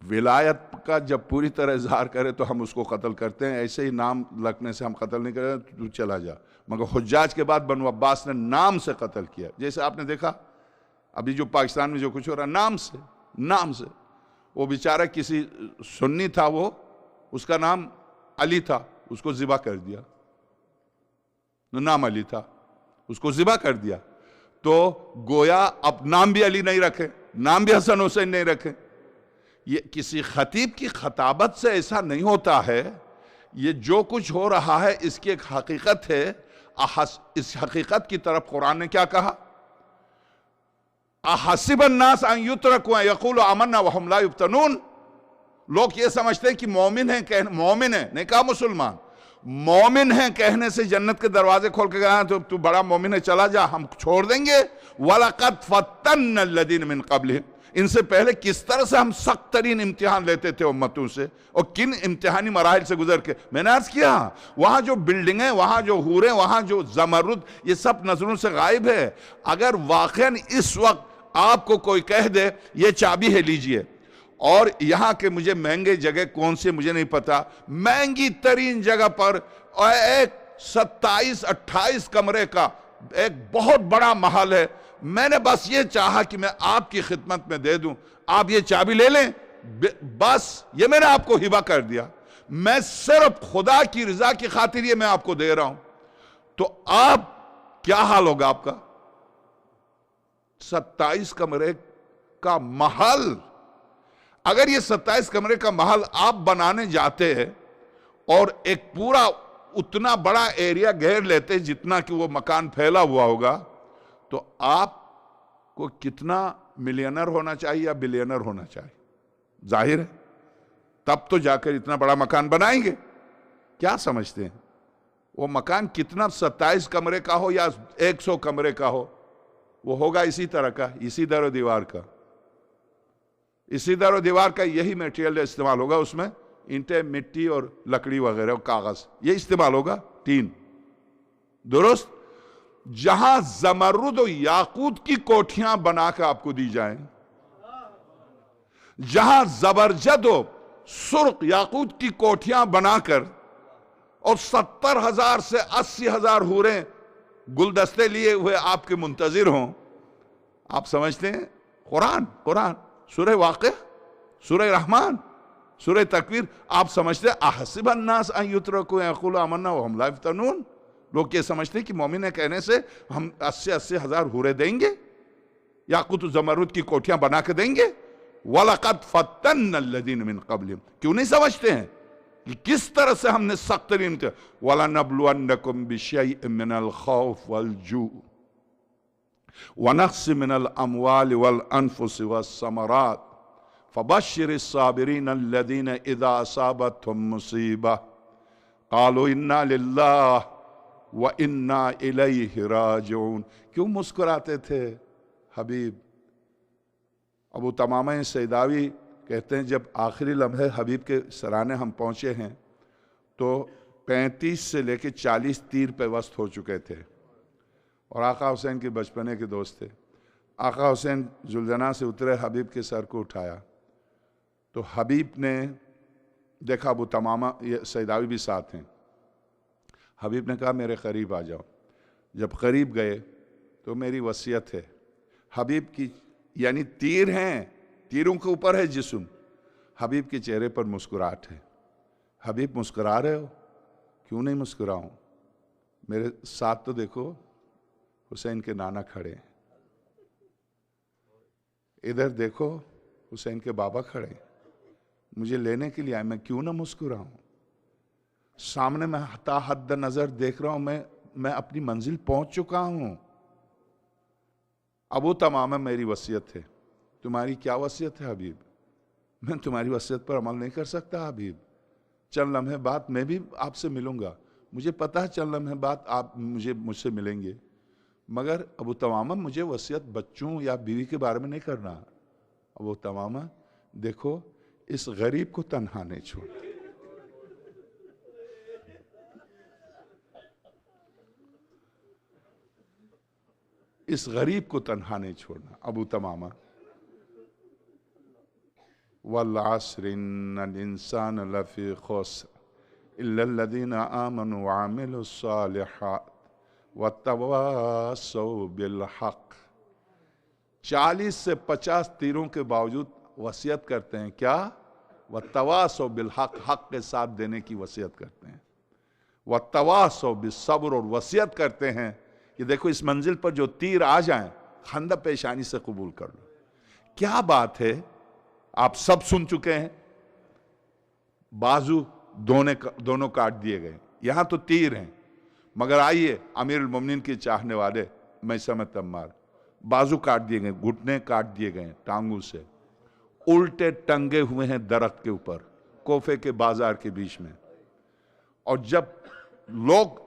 D: विलायत का जब पूरी तरह इजहार करे तो हम उसको कत्ल करते हैं, ऐसे ही नाम लगने से हम कत्ल नहीं करते, तू चला जा। मगर हुज्जाज के बाद बनु अब्बास ने नाम से कत्ल किया। जैसे आपने देखा अभी जो पाकिस्तान में जो कुछ हो रहा, नाम से वो बेचारा किसी सुन्नी था, वो उसका नाम अली था, उसको ज़िबा कर दिया, नाम अली था, उसको ज़िबा कर दिया। तो गोया अब नाम भी अली नहीं रखे, नाम भी हसन हुसैन नहीं रखे। ये किसी खतीब की खताबत से ऐसा नहीं होता है। ये जो कुछ हो रहा है इसकी एक हकीकत है। इस हकीकत की तरफ कुरान ने क्या कहा? अहसिबन नास अन युत्रकू अन यक़ूलू आमन्ना व हुम ला युफ्तनून। लोग ये समझते हैं कि मोमिन है, मोमिन है, नहीं कहा मुसलमान, मोमिन है कहने से जन्नत के दरवाजे खोल के गया तो तू बड़ा मोमिन है, चला जा, हम छोड़ देंगे। वलक़द फ़त्तन्ना अल्लज़ीना मिन क़ब्लिहिम, इनसे पहले किस तरह से हम सख्त तरीन इम्तिहान लेते थे उम्मतों से, और किन इम्तिहानी मराहिल से गुजर के। मैंने अर्ज किया, वहाँ जो बिल्डिंगें, वहाँ जो हूरें, वहाँ जो ज़मरुद, ये सब नजरों से गायब है। अगर वाक़ईन इस वक्त आपको कोई कह दे ये चाबी है, लीजिए, और यहाँ के मुझे महंगे जगह कौन से मुझे नहीं पता, महंगी तरीन जगह पर एक 27-28 कमरे का एक बहुत बड़ा महल है, मैंने बस ये चाहा कि मैं आपकी खिदमत में दे दूं, आप ये चाबी ले लें, बस ये मैंने आपको हिबा कर दिया, मैं सिर्फ खुदा की रजा की खातिर ये मैं आपको दे रहा हूं। तो आप क्या हाल होगा आपका? 27 कमरे का महल, अगर ये 27 कमरे का महल आप बनाने जाते हैं और एक पूरा उतना बड़ा एरिया घेर लेते हैं जितना कि वो मकान फैला हुआ होगा, तो आपको कितना मिलियनर होना चाहिए या बिलियनर होना चाहिए? जाहिर है तब तो जाकर इतना बड़ा मकान बनाएंगे। क्या समझते हैं वो मकान कितना 27 कमरे का हो या 100 कमरे का हो, वो होगा इसी तरह का, इसी दर दीवार का, इसी दर दीवार का यही मटेरियल इस्तेमाल होगा उसमें, ईंटें, मिट्टी और लकड़ी वगैरह और कागज, ये इस्तेमाल होगा, टीन, दुरुस्त। जहां जमरुद और याकूत की कोठियां बनाकर आपको दी जाएं, जहां जबरजद सुर्ख याकूत की कोठियां बनाकर और 70,000 से 80,000 हूरें गुलदस्ते लिए हुए आपके मुंतजिर हों, आप समझते हैं कुरान सूरह वाक़िया, सूरह रहमान, सूरह तकवीर, आप समझते हैं अहसिब अन्नास अन युत्रकू यक़ूलू आमन्ना व हुम ला यफ्तनून, लोग ये समझते हैं कि मोमिन कहने से हम 80-80 हजार हूरे देंगे, याकूत जमरुद की कोठियां बना के देंगे। वलक़द फ़त्तन्ना अल्लज़ीना मिन क़ब्लिहिम, क्यों नहीं समझते हैं कि किस तरह से हमने सख्त तरीन किया। वलनब्लुवन्नकुम बिशैइन मिनल खौफ वल जू व नक़्सिन मिनल अमवालि वल अनफुसि वस्समरात फबश्शिरिस साबिरीन अल्लज़ीना इज़ा असाबतहुम मुसीबा क़ालू इन्ना लिल्लाहि व इन्ना इलैहि राजिऊन। क्यों मुस्कुराते थे हबीब? अबू तमामा सैदावी कहते हैं जब आखिरी लम्हे हबीब के सराने हम पहुँचे हैं तो 35 से लेकर 40 तीर पे वस्त हो चुके थे और आका हुसैन के बचपने के दोस्त थे। आका हुसैन जुलजना से उतरे, हबीब के सर को उठाया तो हबीब ने देखा, अबू तमामा ये सैदावी भी साथ हैं, हबीब ने कहा मेरे करीब आ जाओ। जब करीब गए तो मेरी वसीयत है, हबीब की यानी तीर हैं, तीरों के ऊपर है जिस्म, हबीब के चेहरे पर मुस्कुराहट है। हबीब मुस्कुरा रहे हो, क्यों नहीं मुस्कुराऊं? मेरे साथ तो देखो हुसैन के नाना खड़े हैं, इधर देखो हुसैन के बाबा खड़े हैं, मुझे लेने के लिए आए, मैं क्यों ना मुस्कुराऊं? सामने मैं हता हद नजर देख रहा हूं, मैं अपनी मंजिल पहुंच चुका हूं। अबू तमामा मेरी वसीयत है। तुम्हारी क्या वसीयत है हबीब? मैं तुम्हारी वसीयत पर अमल नहीं कर सकता हबीब। चंद लम्हे बाद मैं भी आपसे मिलूंगा, मुझे पता है चंद लम्हे बाद आप मुझसे मिलेंगे, मगर अबू तमामा मुझे वसीयत बच्चों या बीवी के बारे में नहीं करना। अबू तमामा देखो इस गरीब को तन्हा नहीं छोड़, इस गरीब को तन्हा नहीं छोड़ना। अबू तमामा वल अस्र इन्नल इंसान लफी खुस्र इल्लल्लज़ीना आमनू व अमिलुस सालिहात वतवासौ बिल हक़। 40 से 50 तीरों के बावजूद वसीयत करते हैं क्या? वतवासौ बिल हक़, हक़ के साथ देने की वसीयत करते हैं। वतवासौ बिस्सब्र, और वसीयत करते हैं कि देखो इस मंजिल पर जो तीर आ जाएं खंदा पेशानी से कबूल कर लो। क्या बात है, आप सब सुन चुके हैं, बाजू दोनों काट दिए गए, यहां तो तीर हैं, मगर आइए अमीरुल मोमिनीन के चाहने वाले मैसम तम्मार, बाजू काट दिए गए, घुटने काट दिए गए टांगों से, उल्टे टंगे हुए हैं दरख्त के ऊपर कोफे के बाजार के बीच में। और जब लोग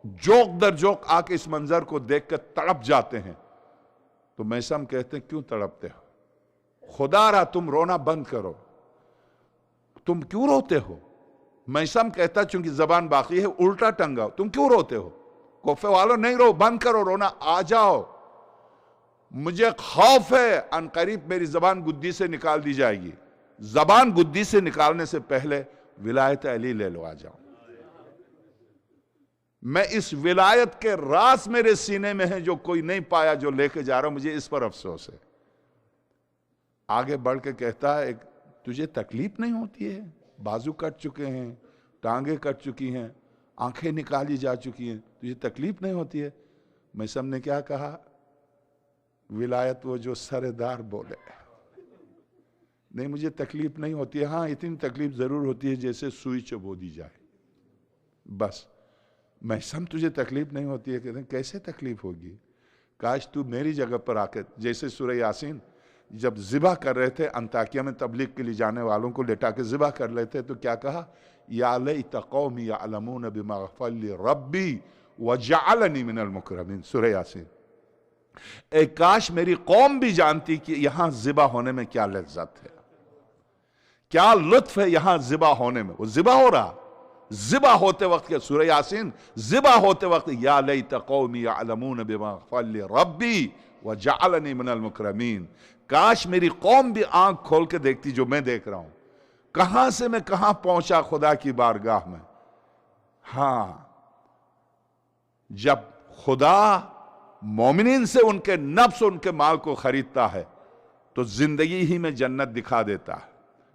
D: जोक दर जोक आके इस मंजर को देखकर तड़प जाते हैं तो मैसम कहते हैं क्यों तड़पते हो? खुदा रहा तुम रोना बंद करो, तुम क्यों रोते हो? मैसम कहता चूंकि जबान बाकी है उल्टा टंगा, तुम क्यों रोते हो? कोफे वालों नहीं रो, बंद करो रोना, आ जाओ, मुझे खौफ है अनकरीब मेरी जबान गुद्दी से निकाल दी जाएगी। जबान गुद्दी से निकालने से पहले विलायत अली ले लो, आ जाओ। मैं इस विलायत के रास मेरे सीने में है जो कोई नहीं पाया, जो लेके जा रहा हूं, मुझे इस पर अफसोस है। आगे बढ़ के कहता है तुझे तकलीफ नहीं होती है? बाजू कट चुके हैं, टांगे कट चुकी हैं, आंखें निकाली जा चुकी हैं, तुझे तकलीफ नहीं होती है? मैसम ने क्या कहा? विलायत वो जो सरेदार बोले, नहीं मुझे तकलीफ नहीं होती है, हाँ इतनी तकलीफ जरूर होती है जैसे सुई चबो दी जाए, बस। मैसम तुझे तकलीफ नहीं होती है? कहते हैं कैसे तकलीफ होगी? काश तू मेरी जगह पर आकर, जैसे सूरह यासीन जब ज़िबा कर रहे थे, अंताकिया में तबलीग के लिए जाने वालों को लेटा के ज़िबा कर रहे थे, तो क्या कहा, या लैत कौमी यअलमून बिमा गफ़र ली रब्बी वजअलनी मिनल मुकरमीन, सूरह यासीन। ए काश मेरी कौम भी जानती कि यहां ज़िबा होने में क्या लज्जत है, क्या लुत्फ है यहां ज़िबा होने में। वो ज़िबा हो रहा, ज़िबा होते वक्त के सूरह यासीन, ज़िबा होते वक्त या लैत कौमी यअलमून बिमा गफ़र ली रब्बी वजअलनी मिनल मुकरमीन, काश मेरी कौम भी आंख खोल के देखती जो मैं देख रहा हूं, कहां से मैं कहां पहुंचा खुदा की बारगाह में। हां, जब खुदा मोमिनीन से उनके नफ्स उनके माल को खरीदता है तो जिंदगी ही में जन्नत दिखा देता है,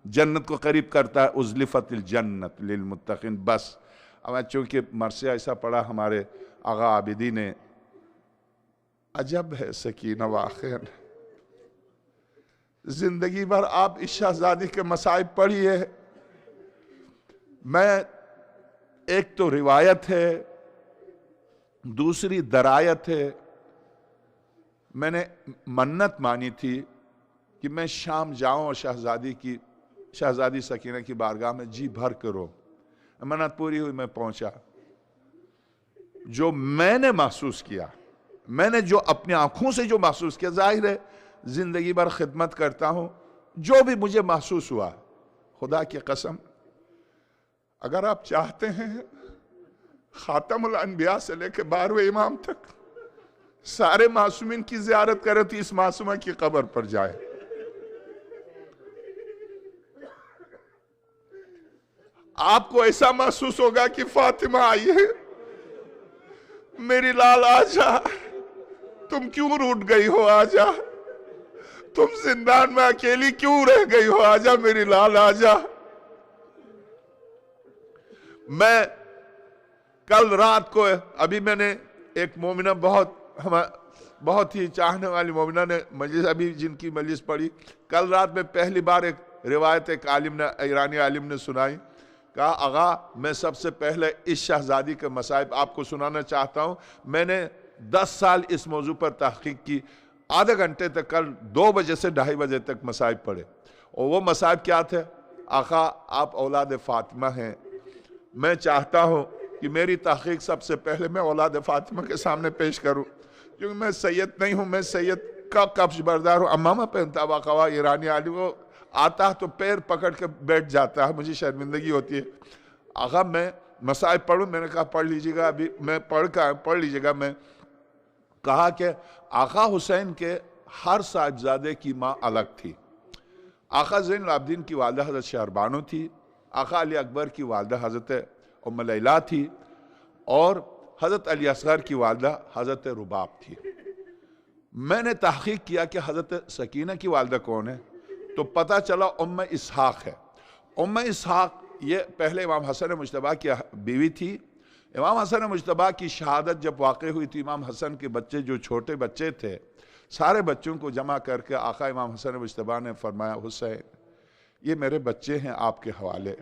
D: जन्नत को करीब करता है। उज़लिफ़तिल जन्नत लिल मुत्तक़ीन। बस अब चूंकि मरसिया ऐसा पढ़ा हमारे आगा आबिदी ने, अजब है सकीना वाक़िअन, जिंदगी भर आप इस शहजादी के मसाइब पढ़िए। मैं, एक तो रिवायत है, दूसरी दरायत है। मैंने मन्नत मानी थी कि मैं शाम जाऊं और शहजादी सकीना की बारगाह में जी भर करो। मन्नत पूरी हुई, मैं पहुंचा। जो मैंने महसूस किया, मैंने जो अपनी आंखों से जो महसूस किया, जाहिर है जिंदगी भर खिदमत करता हूं, जो भी मुझे महसूस हुआ, खुदा की कसम, अगर आप चाहते हैं खातमुल अंबिया से लेकर 12वें इमाम तक सारे मासूमीन की ज़ियारत करें तो इस मासूमा की कब्र पर जाए। आपको ऐसा महसूस होगा कि फातिमा आई है, मेरी लाल आजा, तुम क्यों रूठ गई हो, आजा, तुम जिंदान में अकेली क्यों रह गई हो, आजा मेरी लाल आजा। मैं कल रात को, अभी मैंने एक मोमिना, बहुत ही चाहने वाली मोमिना ने मजलिस, अभी जिनकी मजलिस पढ़ी, कल रात में पहली बार एक रिवायत एक आलिम ने, ईरानी आलिम ने सुनाई। कहा, आगा मैं सबसे पहले इस शहजादी के मसाइब आपको सुनाना चाहता हूँ। मैंने 10 साल इस मौजू पर तहकीक की, आधे घंटे तक, कल 2 बजे से 2:30 बजे तक मसाइब पढ़े। और वो मसाइब क्या थे, आका आप औलाद फातिमा हैं, मैं चाहता हूँ कि मेरी तहकीक सबसे पहले मैं औलाद फातिमा के सामने पेश करूँ, क्योंकि मैं सैयद नहीं हूँ, मैं सैयद का कब्ज बरदार हूँ। अम्मामा पहनता वाकवा ईरानी आलिम, वो आता है तो पैर पकड़ के बैठ जाता है, मुझे शर्मिंदगी होती है। आगा मैं मसाइब पढ़ूँ, मैंने कहा पढ़ लीजिएगा, अभी मैं पढ़ लीजिएगा। मैं कहा कि आका हुसैन के हर साहिबजादे की माँ अलग थी। आका ज़ैनुल आबिदीन की वालिदा हज़रत शहरबानो थी, आका अली अकबर की वालिदा हज़रत उम्म लैला थी, और हज़रत अली असगर की वालिदा हज़रत रुबाब थी। मैंने तहकीक किया कि हज़रत सकीना की वालिदा कौन है, तो पता चला उम्म इसहाक है। उम्म इसहाक ये पहले इमाम हसन मुज्तबा की बीवी थी। इमाम हसन मुज्तबा की शहादत जब वाक़ हुई थी, इमाम हसन के बच्चे जो छोटे बच्चे थे, सारे बच्चों को जमा करके आका इमाम हसन मुज्तबा ने फरमाया, हुसैन ये मेरे बच्चे हैं आपके हवाले,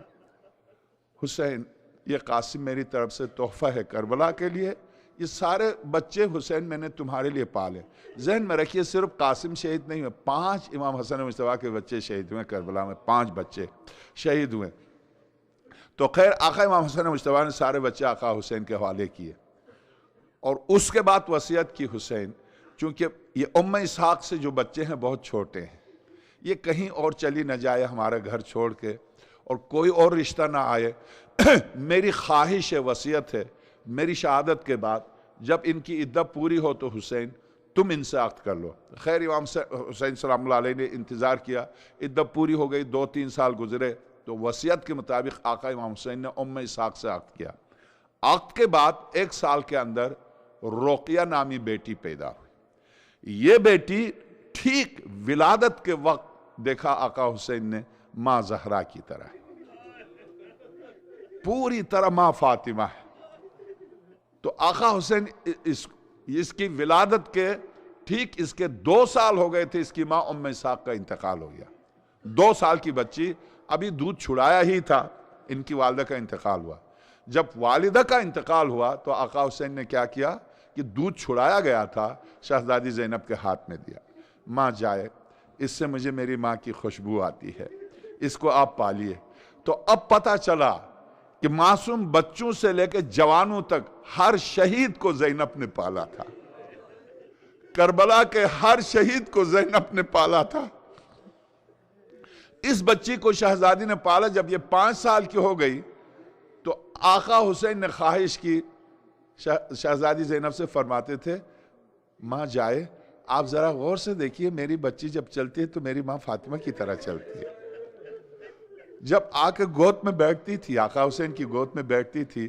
D: हुसैन ये कासिम मेरी तरफ से तोहफ़ा है करबला के लिए, ये सारे बच्चे हुसैन मैंने तुम्हारे लिए पाले। जहन में रखिए, सिर्फ कासिम शहीद नहीं हुए, 5 इमाम हसन मुज्तबा के बच्चे शहीद हुए करबला में, 5 बच्चे शहीद हुए। तो खैर आका इमाम हसन मुज्तबा ने सारे बच्चे आका हुसैन के हवाले किए, और उसके बाद वसीयत की, हुसैन चूँकि ये उम्म इसहाक से जो बच्चे हैं बहुत छोटे हैं, ये कहीं और चली न जाए हमारे घर छोड़ के, और कोई और रिश्ता ना आए। मेरी ख्वाहिश है, वसीयत है, मेरी शहादत के बाद जब इनकी इद्दत पूरी हो तो हुसैन तुम इनसे अक़्द कर लो। खैर इमाम हुसैन सलामुल्लाह अलैह ने इंतज़ार किया, इद्दत पूरी हो गई, 2-3 साल गुजरे, तो वसीयत के मुताबिक आका इमाम हुसैन ने उम्म इसहाक से अक़्द किया। अक़्द के बाद 1 साल के अंदर रोकिया नामी बेटी पैदा हुई। ये बेटी ठीक विलादत के वक्त देखा आका हुसैन ने माँ ज़हरा की तरह, पूरी तरह माँ फातिमा है। तो आका हुसैन इसकी विलादत के ठीक इसके 2 साल हो गए थे, इसकी माँ उम्म इसहाक का इंतकाल हो गया। 2 साल की बच्ची, अभी दूध छुड़ाया ही था, इनकी वालिदा का इंतकाल हुआ। जब वालिदा का इंतकाल हुआ तो आका हुसैन ने क्या किया कि दूध छुड़ाया गया था, शहजादी ज़ैनब के हाथ में दिया, माँ जाए इससे मुझे मेरी माँ की खुशबू आती है, इसको आप पालिए। तो अब पता चला कि मासूम बच्चों से लेकर जवानों तक हर शहीद को ज़ैनब ने पाला था, करबला के हर शहीद को ज़ैनब ने पाला था। इस बच्ची को शहजादी ने पाला। जब ये 5 साल की हो गई तो आका हुसैन ने ख्वाहिश की, शहजादी ज़ैनब से फरमाते थे, माँ जाए, आप जरा गौर से देखिए, मेरी बच्ची जब चलती है तो मेरी माँ फातिमा की तरह चलती है। जब आके गोद में बैठती थी, आका हुसैन की गोद में बैठती थी,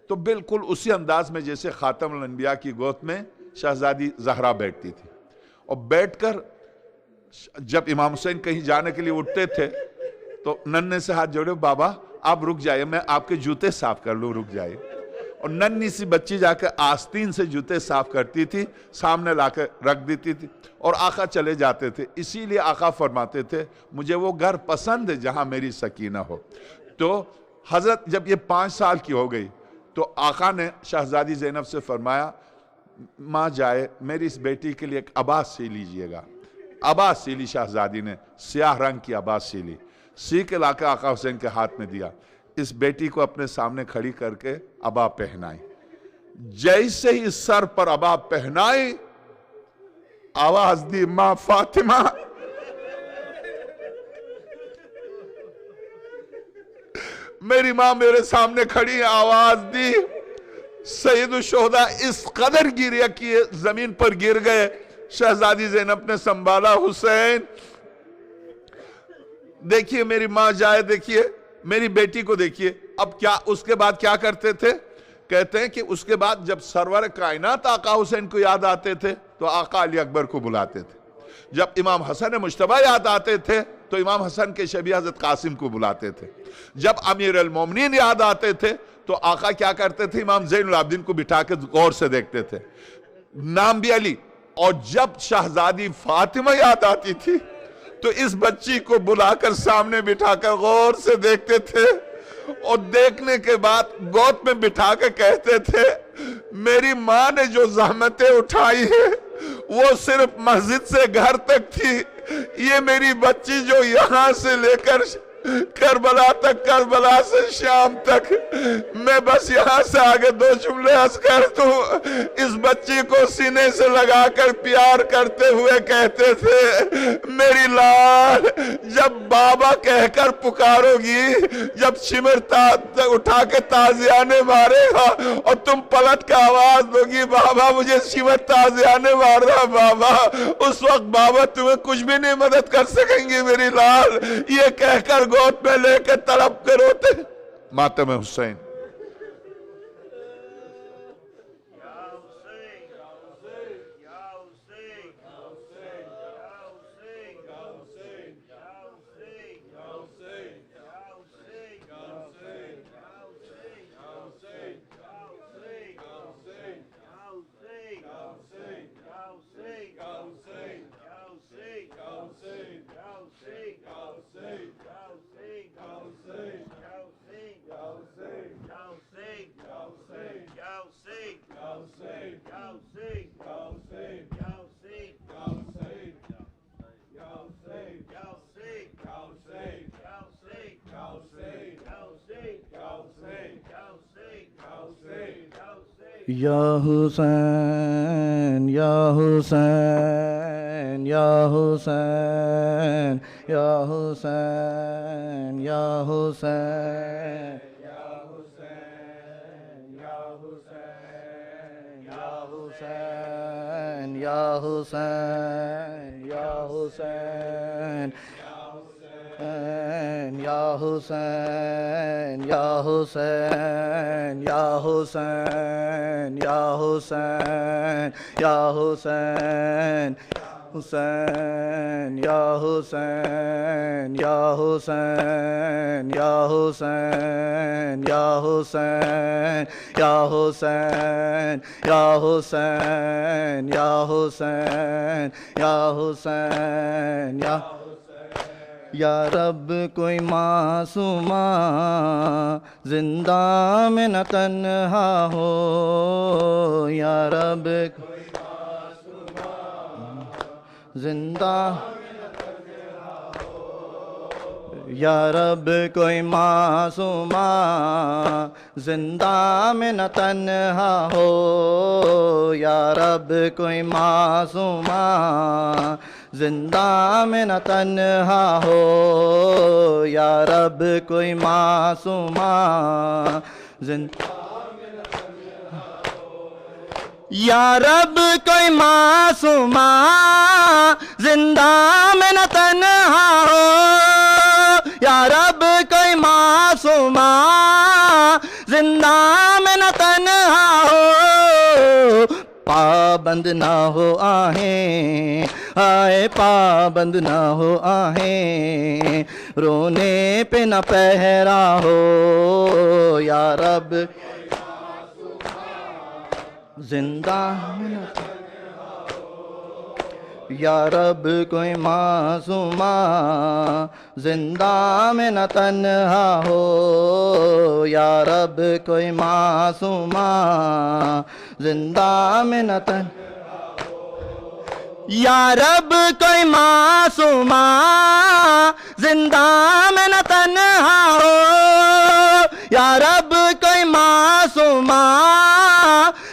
D: तो बिल्कुल उसी अंदाज में जैसे खातमुल अंबिया की गोद में शहजादी ज़हरा बैठती थी। और बैठकर जब इमाम हुसैन कहीं जाने के लिए उठते थे तो नन्हे से हाथ जोड़े, बाबा आप रुक जाइए, मैं आपके जूते साफ कर लूँ, रुक जाइए। और नन्ही सी बच्ची जाकर आस्तीन से जूते साफ करती थी, सामने लाकर रख देती थी और आका चले जाते थे। इसीलिए आका फरमाते थे, मुझे वो घर पसंद है जहां मेरी सकीना हो। तो हजरत जब ये 5 साल की हो गई तो आका ने शहजादी ज़ैनब से फरमाया, माँ जाए, मेरी इस बेटी के लिए एक अबास सी लीजिएगा। अबास सीली शहजादी ने, स्याह रंग की अबास सीली, सी के लाकर आका हुसैन के हाथ में दिया। इस बेटी को अपने सामने खड़ी करके अबा पहनाई। जैसे ही सर पर अबा पहनाई, आवाज दी, मां फातिमा। मेरी मां मेरे सामने खड़ी, आवाज दी। सैयद शोहदा इस कदर गिर कि जमीन पर गिर गए। शहजादी ज़ैनब ने संभाला, हुसैन देखिए मेरी मां जाए, देखिए मेरी बेटी को देखिए। अब क्या उसके बाद क्या करते थे? कहते हैं कि उसके बाद जब सरवर कायनात आका हुसैन को याद आते थे तो आका अली अकबर को बुलाते थे। जब इमाम हसन मुश्तबा याद आते थे तो इमाम हसन के शबी हज़रत कासिम को बुलाते थे। जब अमीर अल मोमिनीन याद आते थे तो आका क्या करते थे? इमाम ज़ैनुल आबिदीन को बिठा के गौर से देखते थे, नाम भी अली। और जब शहजादी फातिमा याद आती थी तो इस बच्ची को बुलाकर सामने बिठाकर गौर से देखते थे और देखने के बाद गोद में बिठा के कहते थे, मेरी माँ ने जो ज़हमतें उठाई है वो सिर्फ मस्जिद से घर तक थी, ये मेरी बच्ची जो यहाँ से लेकर करबला तक, करबला से शाम तक, मैं बस यहाँ से आगे 2 जुमले अर्ज कर दूं। इस बच्ची को सीने से लगाकर प्यार करते हुए कहते थे, मेरी लाल जब बाबा कहकर पुकारोगी, जब शिमरता उठा के ताजियाने मारेगा और तुम पलट का आवाज दोगी, बाबा मुझे शिमर ताजियाने मार रहा बाबा, उस वक्त बाबा तुम्हें कुछ भी नहीं मदद कर सकेंगे मेरी लाल। ये कहकर गोद में लेकर तड़प कर रोते मातम हुसैन।
E: या हुसैन या हुसैन या हुसैन या हुसैन या हुसैन या हुसैन या हुसैन या हुसैन या हुसैन या हुसैन या हुसैन या हुसैन या हुसैन या हुसैन या हुसैन हुसैन या हुसैन या हुसैन या हुसैन या हुसैन या हुसैन या हुसैन या हुसैन या हुसैन या रब कोई मासूमा जिंदा में न तन्हा हो, या रब कोई मासूमा जिंदा या रब कोई मासूमा जिंदा में न तन्हा हो, या रब कोई मासूमा जिंदा में न तन्हा हो, या रब कोई मासूमा जिंदा, या रब कोई मासूमा जिंदा में न तन्हा हो, या रब कोई मासूमा जिंदा में न तन्हा हो। पाबंद ना हो आहें, आए पाबंद ना हो आहें, रोने पे न पहरा हो, या रब जिंदा में न, या रब कोई मासूमा जिंदा में न तन्हा हो, या रब कोई मासूमा जिंदा में न तन, या रब कोई मासूमा जिंदा में न तन्हा हो, या रब कोई मासूमा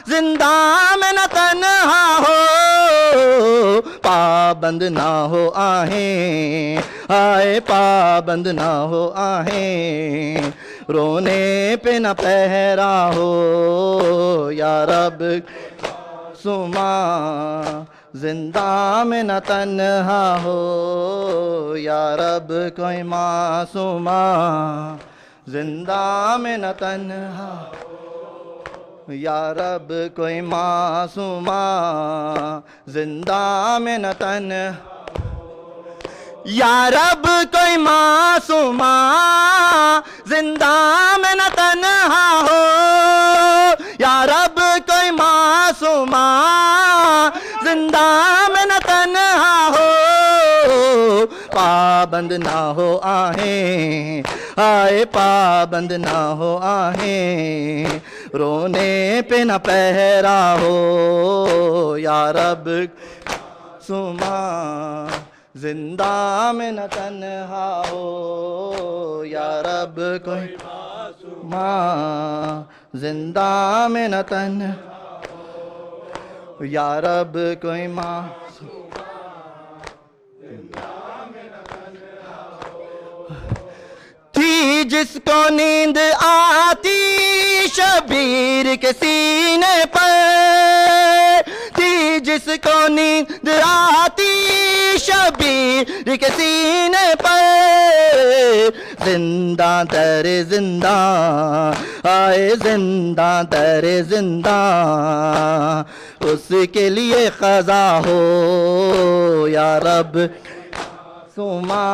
E: जिंदा में न तन्हा हो। पाबंद ना हो आहें, आए पाबंद ना हो आहें, रोने पे न पहरा हो, या रब सुमा जिंदा में न तन्हा हो, या रब कोई मासूमा जिंदा में न तन्हा, या रब कोई मासूमा जिंदा में न तन्हा, या रब कोई मासूमा जिंदा में न तन्हा हो, या रब कोई मासूमा जिंदा में न तन्हा हो। पाबंद ना हो आहें, आए पाबंद ना हो आहें, रोने पे न पहरा हो, या रब सुमा जिंदा में न तन्हा हो, या रब कोई माँ जिंदा में न तन्हा, या रब कोई माँ थी जिसको नींद आती शबीर के सीने पर, थी जिसको नींद आती शबीर के सीने पर, जिंदा दर जिंदा आए जिंदा दर जिंदा, उसके लिए क़ज़ा हो, या रब सुमा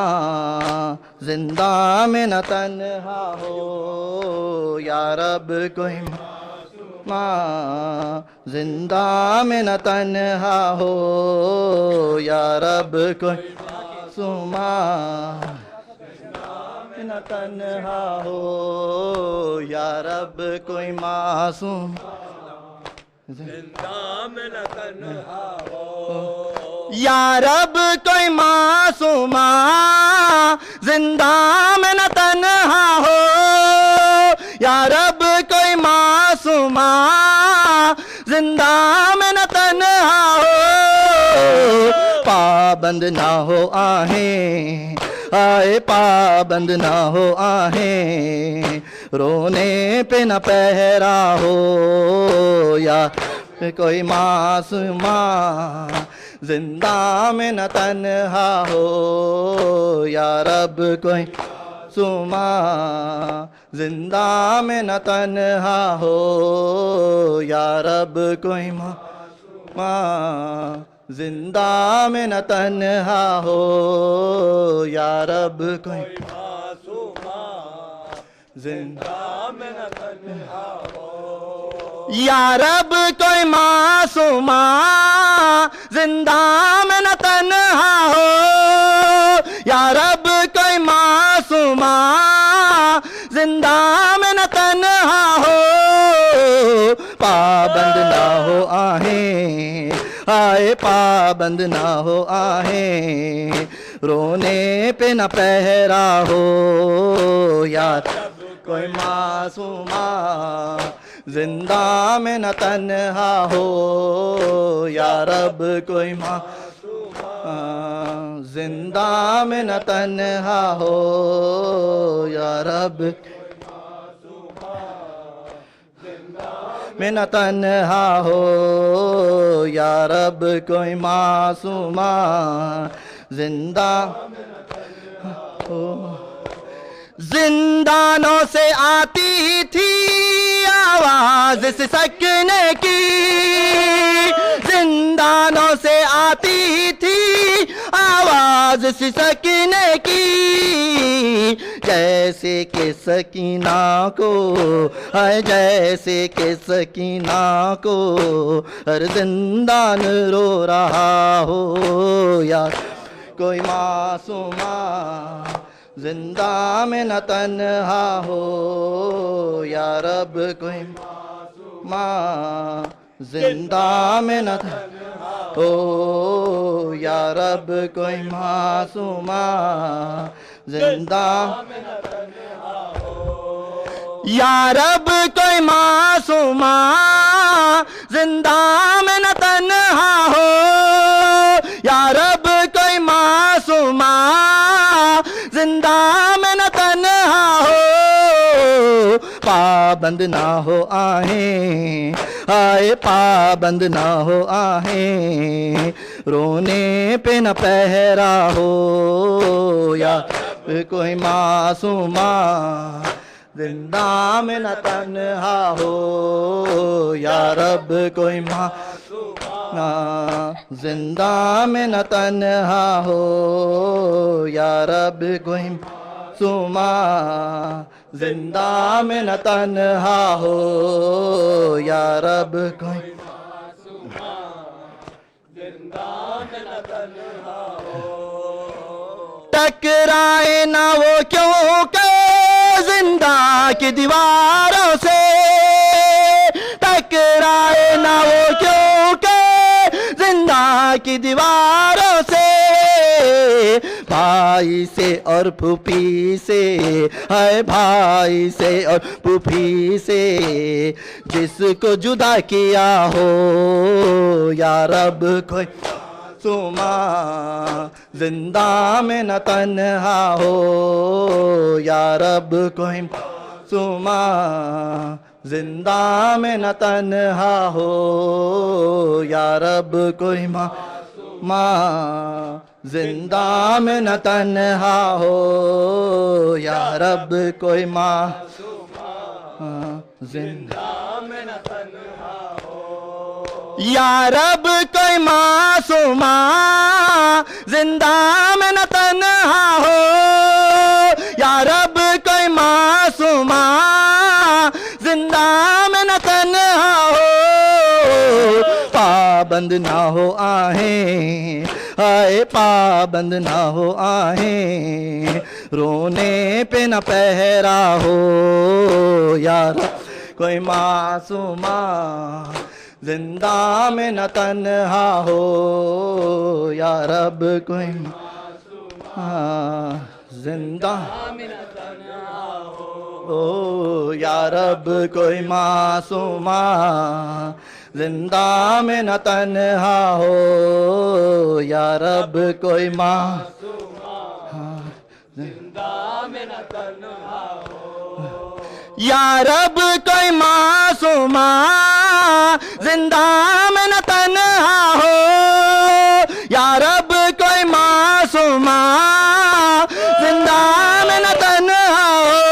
E: जिंदा में न तन्हा हो, या रब कोई माँ जिंदा में न तन्हा हो, या रब कोई सुमा में न तन्हा हो, या रब कोई मासूम जिंदा में न तन्हा हो, या रब कोई मासूमा जिंदा में न तन्हा हो, या रब कोई मासूमा जिंदा में न तन्हा हो। पाबंद ना हो आहें, आए पाबंद ना हो आहें, रोने पे न पहरा हो, या कोई मासूमा जिंदा में न तन्हा हो, या रब कोई सुमा जिंदा में न तन्हा हो, या रब कोई माँ जिंदा में न तन्हा हो, या रब कोई जिंदा में न तन्हा हो, या रब कोई मासूमा जिंदा में न तन्हा हो, या रब कोई मासूमा जिंदा में न तन्हा हो। पाबंद ना हो आहें, आए पाबंद ना हो आहें, रोने पे न पहरा हो या रब कोई मासूमा, जिंदा में न तन्हा हो या रब कोई मासूमा, जिंदा में न तन्हा हो या रब में न तन्हा हो या रब कोई मासूमा, जिंदा हो। जिंदानों से आती थी आवाज सिसकने की, जिंदानों से आती थी आवाज सिसकने की, जैसे कि सकीना को है, जैसे कि सकीना को हर जिंदान रो रहा हो या कोई मासूमा, जिंदा में न तन्हा हो या रब कोई मासूमा, जिंदा में न तन्हा हो या रब कोई मासूमा, जिंदा में न तन्हा हो या रब कोई मासूमा, जिंदा में न तन्हा हो या रब कोई मासूमा, जिंदा में न तन्हा हो। पाबंद ना हो आहें आए, पाबंद ना हो आहें, रोने पे न पहरा हो या कोई मासूमा, जिंदा में न तन्हा हो या रब कोई मासूमा, जिंदा में न तन्हा हो या रब कोई मासूमा, जिंदा में न तन्हा हो या रब कोई मासूमा, जिंदा में न तन्हा हो। टकराए ना वो क्यों के जिंदा की दीवारों से, टकराए ना वो क्यों के जिंदा की दीवारों से, भाई से और फूफी से है, भाई से और फूफी से, जिसको जुदा किया हो या रब कोई मासूमा, जिंदा में न तन्हा हो या रब कोई मासूमा, जिंदा में न तन्हा हो या रब कोई मासूमा, जिंदा में न तन्हा हो या रब कोई मासूमा, जिंदा में न तन्हा हो या रब कोई मासूमा, जिंदा में न तन्हा हो या रब कोई मासूमा, जिंदा में न तन्हा हो। पाबंद ना हो आहें आए, पाबंद ना हो आहें, रोने पे न पहरा हो या रब कोई मासूमा, जिंदा में न तन्हा हो या रब कोई मासूमा, जिंदा में न तन्हा हो या रब कोई मासूमा, जिंदा में न तन्हा हो या रब कोई मासूमा, जिंदा में न तन्हा हो या रब कोई मासूमा, जिंदा में न तन्हा हो या रब कोई मासूमा, जिंदा में न तन्हा हो।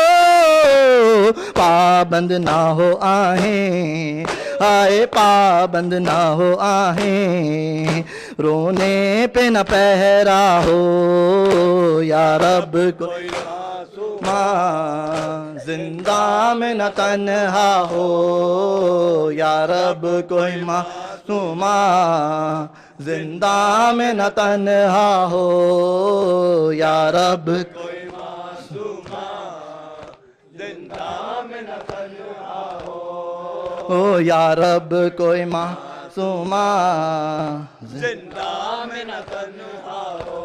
E: पाबंद ना हो आहें आए, पाबंद ना हो आहें, रोने पे न पहरा हो या रब कोई मासूमा, जिंदा में न तन्हा हो या रब कोई मासूमा, जिंदा में न तन्हा हो या रब कोई मासूमा, जिंदा में न तन्हा हो या रब कोई मासूमा, जिंदा में न तन्हा हो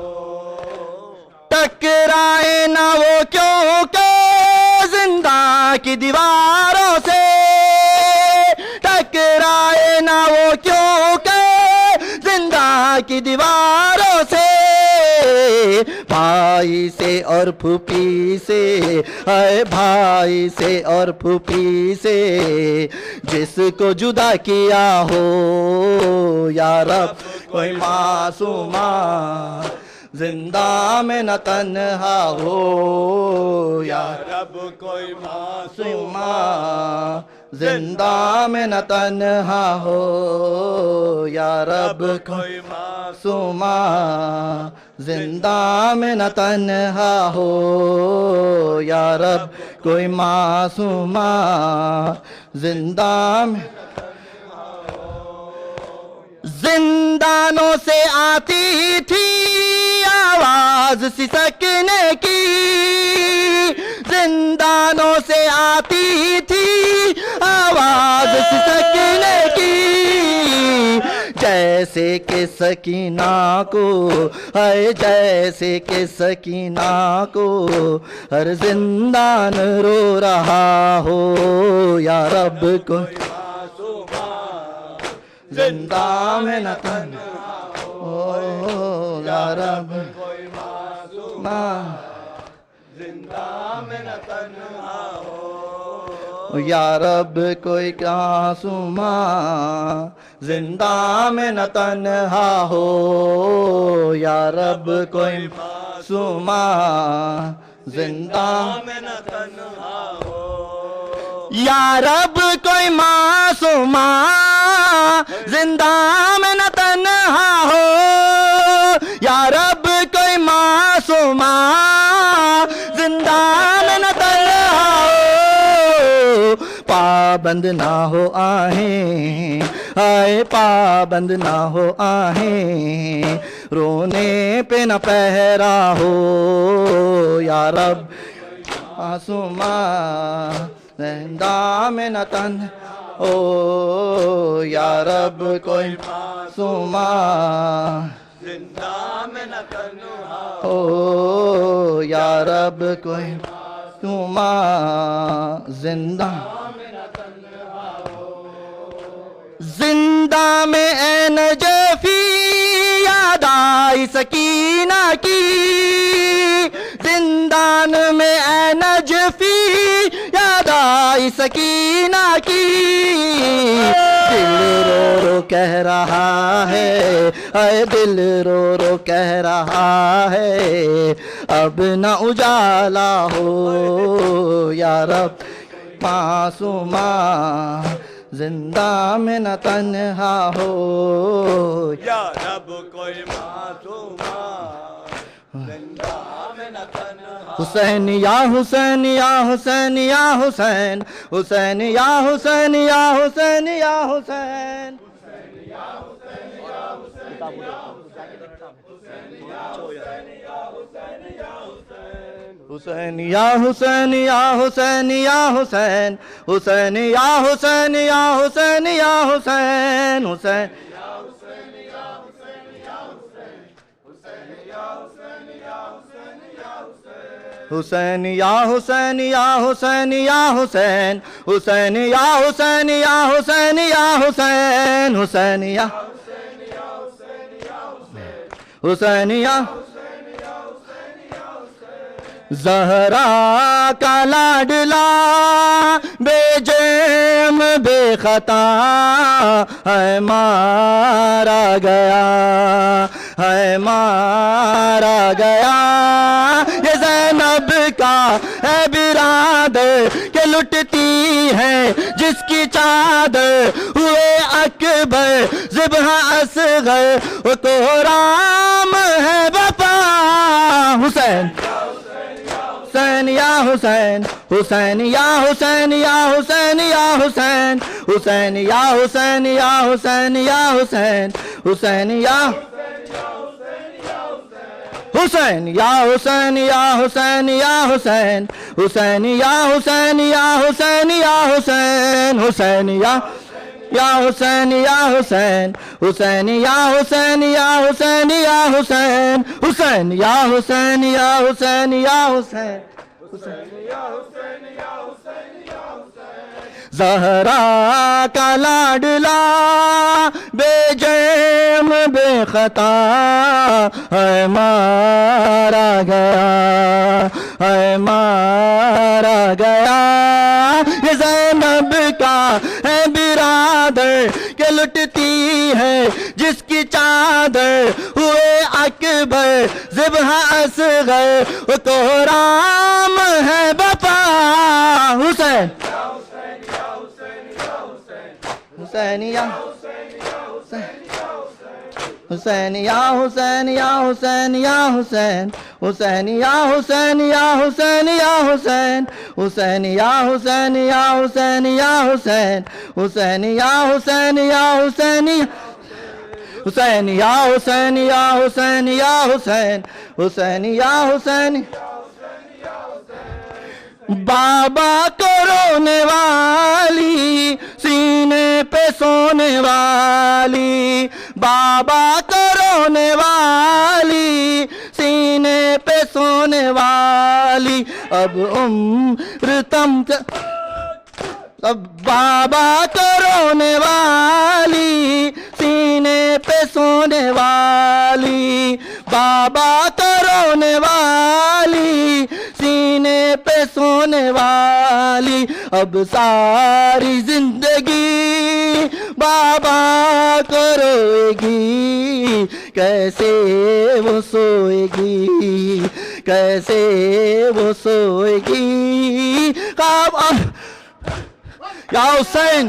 E: टकराए ना वो क्योंकि जिंदा की दीवारों से, टकराए ना वो क्योंकि जिंदा की दीवारों से, भाई से और फूफी से, हाय भाई से और फूफी से, जिसको जुदा किया हो या रब कोई मासूमा जिंदा में न तन्हा हो, या रब कोई मासूमा जिंदा में न तन्हा हो, या रब कोई मासूमा जिंदा में न तन्हा हो, या रब कोई मासूमा जिंदा में। जिंदानों से आती थी आवाज सिसकने की, जिंदानों से आती थी आवाज सिसकने की, जैसे कि सकीना को, है जैसे कि सकीना को हर जिंदान रो रहा हो, या रब को जिंदा में न तन्हा हो, या रब कोई मासूमा जिंदा में न तन्हा हो, या रब कोई मासूमा जिंदा में न तन्हा हो, या रब कोई मासूमा जिंदा में न तन्हा हो, या रब कोई मासूमा जिंदा में न तन्हा हो, या रब कोई मासूमा जिंदा में न तन्हा हो, पाबंद ना हो आहें, हाय पाबंद ना हो आहें, रोने पे न पहरा हो, या रब मासूमा जिंदा में न तन्हा ओ, या रब कोई मासूमा जिंदा में न तन्हा हो, या रब कोई मासूमा जिंदा में न तन्हा हो, जिंदा में ए नजफी याद आई सकीना की, जिंदान में ए नजफी याद आई सकीना की, दिल रो रो कह रहा है, अरे दिल रो रो कह रहा है, अब न उजाला हो, या रब मासूमा जिंदा में न तन्हा हो, या रब कोई मासूमा जिंदा में न तन्हा। हुसैन या हुसैन या हुसैन या हुसैन, हुसैन या हुसैन या हुसैन या हुसैन, हुसैन या हुसैन या हुसैन या हुसैन, हुसैन या हुसैन या हुसैन या हुसैन, हुसैन हुसैन या हुसैन या हुसैन या हुसैन, हुसैन या हुसैन या हुसैन या हुसैन, हुसैन या हुसैन या ज़हरा का लाडला बेजेम बेखता है मारा गया, है मारा गया, ये ज़ैनब का है बिरादर के लुटती है जिसकी चादर, हुए अकबर ज़िब्ह असग़र वो तो राम है बपा। हुसैन हुसैन या हुसैन, हुसैन या हुसैन या हुसैन या हुसैन, हुसैन या हुसैन या हुसैन या हुसैन, हुसैन या हुसैन या हुसैन या हुसैन या हुसैन, हुसैन या हुसैन या हुसैन या हुसैन, हुसैन या हुसैन या हुसैन हुसैन या हुसैन या हुसैन या हुसैन हुसैन या हुसैन या हुसैन या हुसैन ज़हरा का लाडला बेजैम बेखता है मारा गया है मारा गया। ये ज़ैनब का है बिरादर के लुटती है जिसकी चादर हुए अकबर ज़िब्हा असग़र तो राम है बपा। हुसैन हुसैन या हुसैन या हुसैन या हुसैन या हुसैन हुसैन या हुसैन या हुसैन या हुसैन हुसैन या हुसैन या हुसैन या हुसैन हुसैन या हुसैन या हुसैन हुसैन या हुसैन या हुसैन या हुसैन हुसैन या हुसैन। बाबा को रोने वाली सीने पे सोने वाली बाबा को रोने वाली सीने पे सोने वाली अब उम्र तम अब बाबा को रोने वाली सीने पे सोने वाली बाबा को रोने वाली सीने पे सोने वाली अब सारी जिंदगी बाबा को रोएगी कैसे वो सोएगी कैसे वो सोएगी। ख्वाब या हुसैन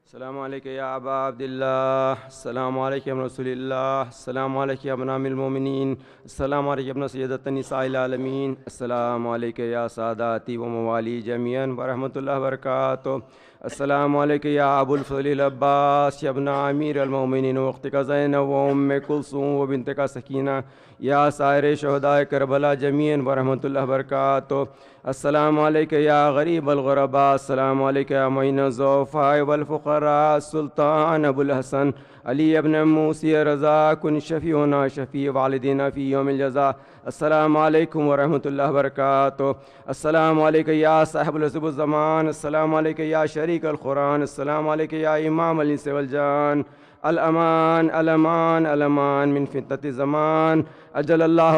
A: अस्सलामु अलैकुम या अबा अब्दिल्लाह, अस्सलामु अलैकुम रसूलिल्लाह, अस्सलामु अलैकुम अबनामिल मोमिनीन, अस्सलामु अलैकुम सय्यदतन निसाइल आलमीन, अस्सलामु अलैकुम या सादाती व मवाली जमीअन व रहमतुल्लाहि व बरकातुहू, अस्सलामु अलैकुम या अबुल फज़ल अब्बास इब्न अमीर अल मोमिनीन व उख्तिका ज़ैनब व उम्मे कुलसूम व बिन्तिका सकीना या साइर शुहदाए करबला जमीअन व रहमतुल्लाहि व बरकातुहू। अस्सलामु अलैकुम या गरीब अल गुरबा, अस्सलामु अलैकुम या मुइन ज़ुअफ़ा वल फ़ुक़रा, सुल्तान अबुल हसन अली इब्न मूसी रज़ा कुन शफ़ीउना शफ़ी वालिदीना फ़ी यौमिल जज़ा। अस्सलामु अलैकुम व रहमतुल्लाहि व बरकातुहू। अस्सलामु अलैकुम या साहिबुल हिज़्बुज़ ज़मान, अस्सलामु अलैकुम या शरीक अल क़ुरान, अस्सलामु अलैकुम या इमाम अल इंस वल जान। अल अमान अल अमान अल अमान मिन फ़ितनति ज़मान अजलल्लाहु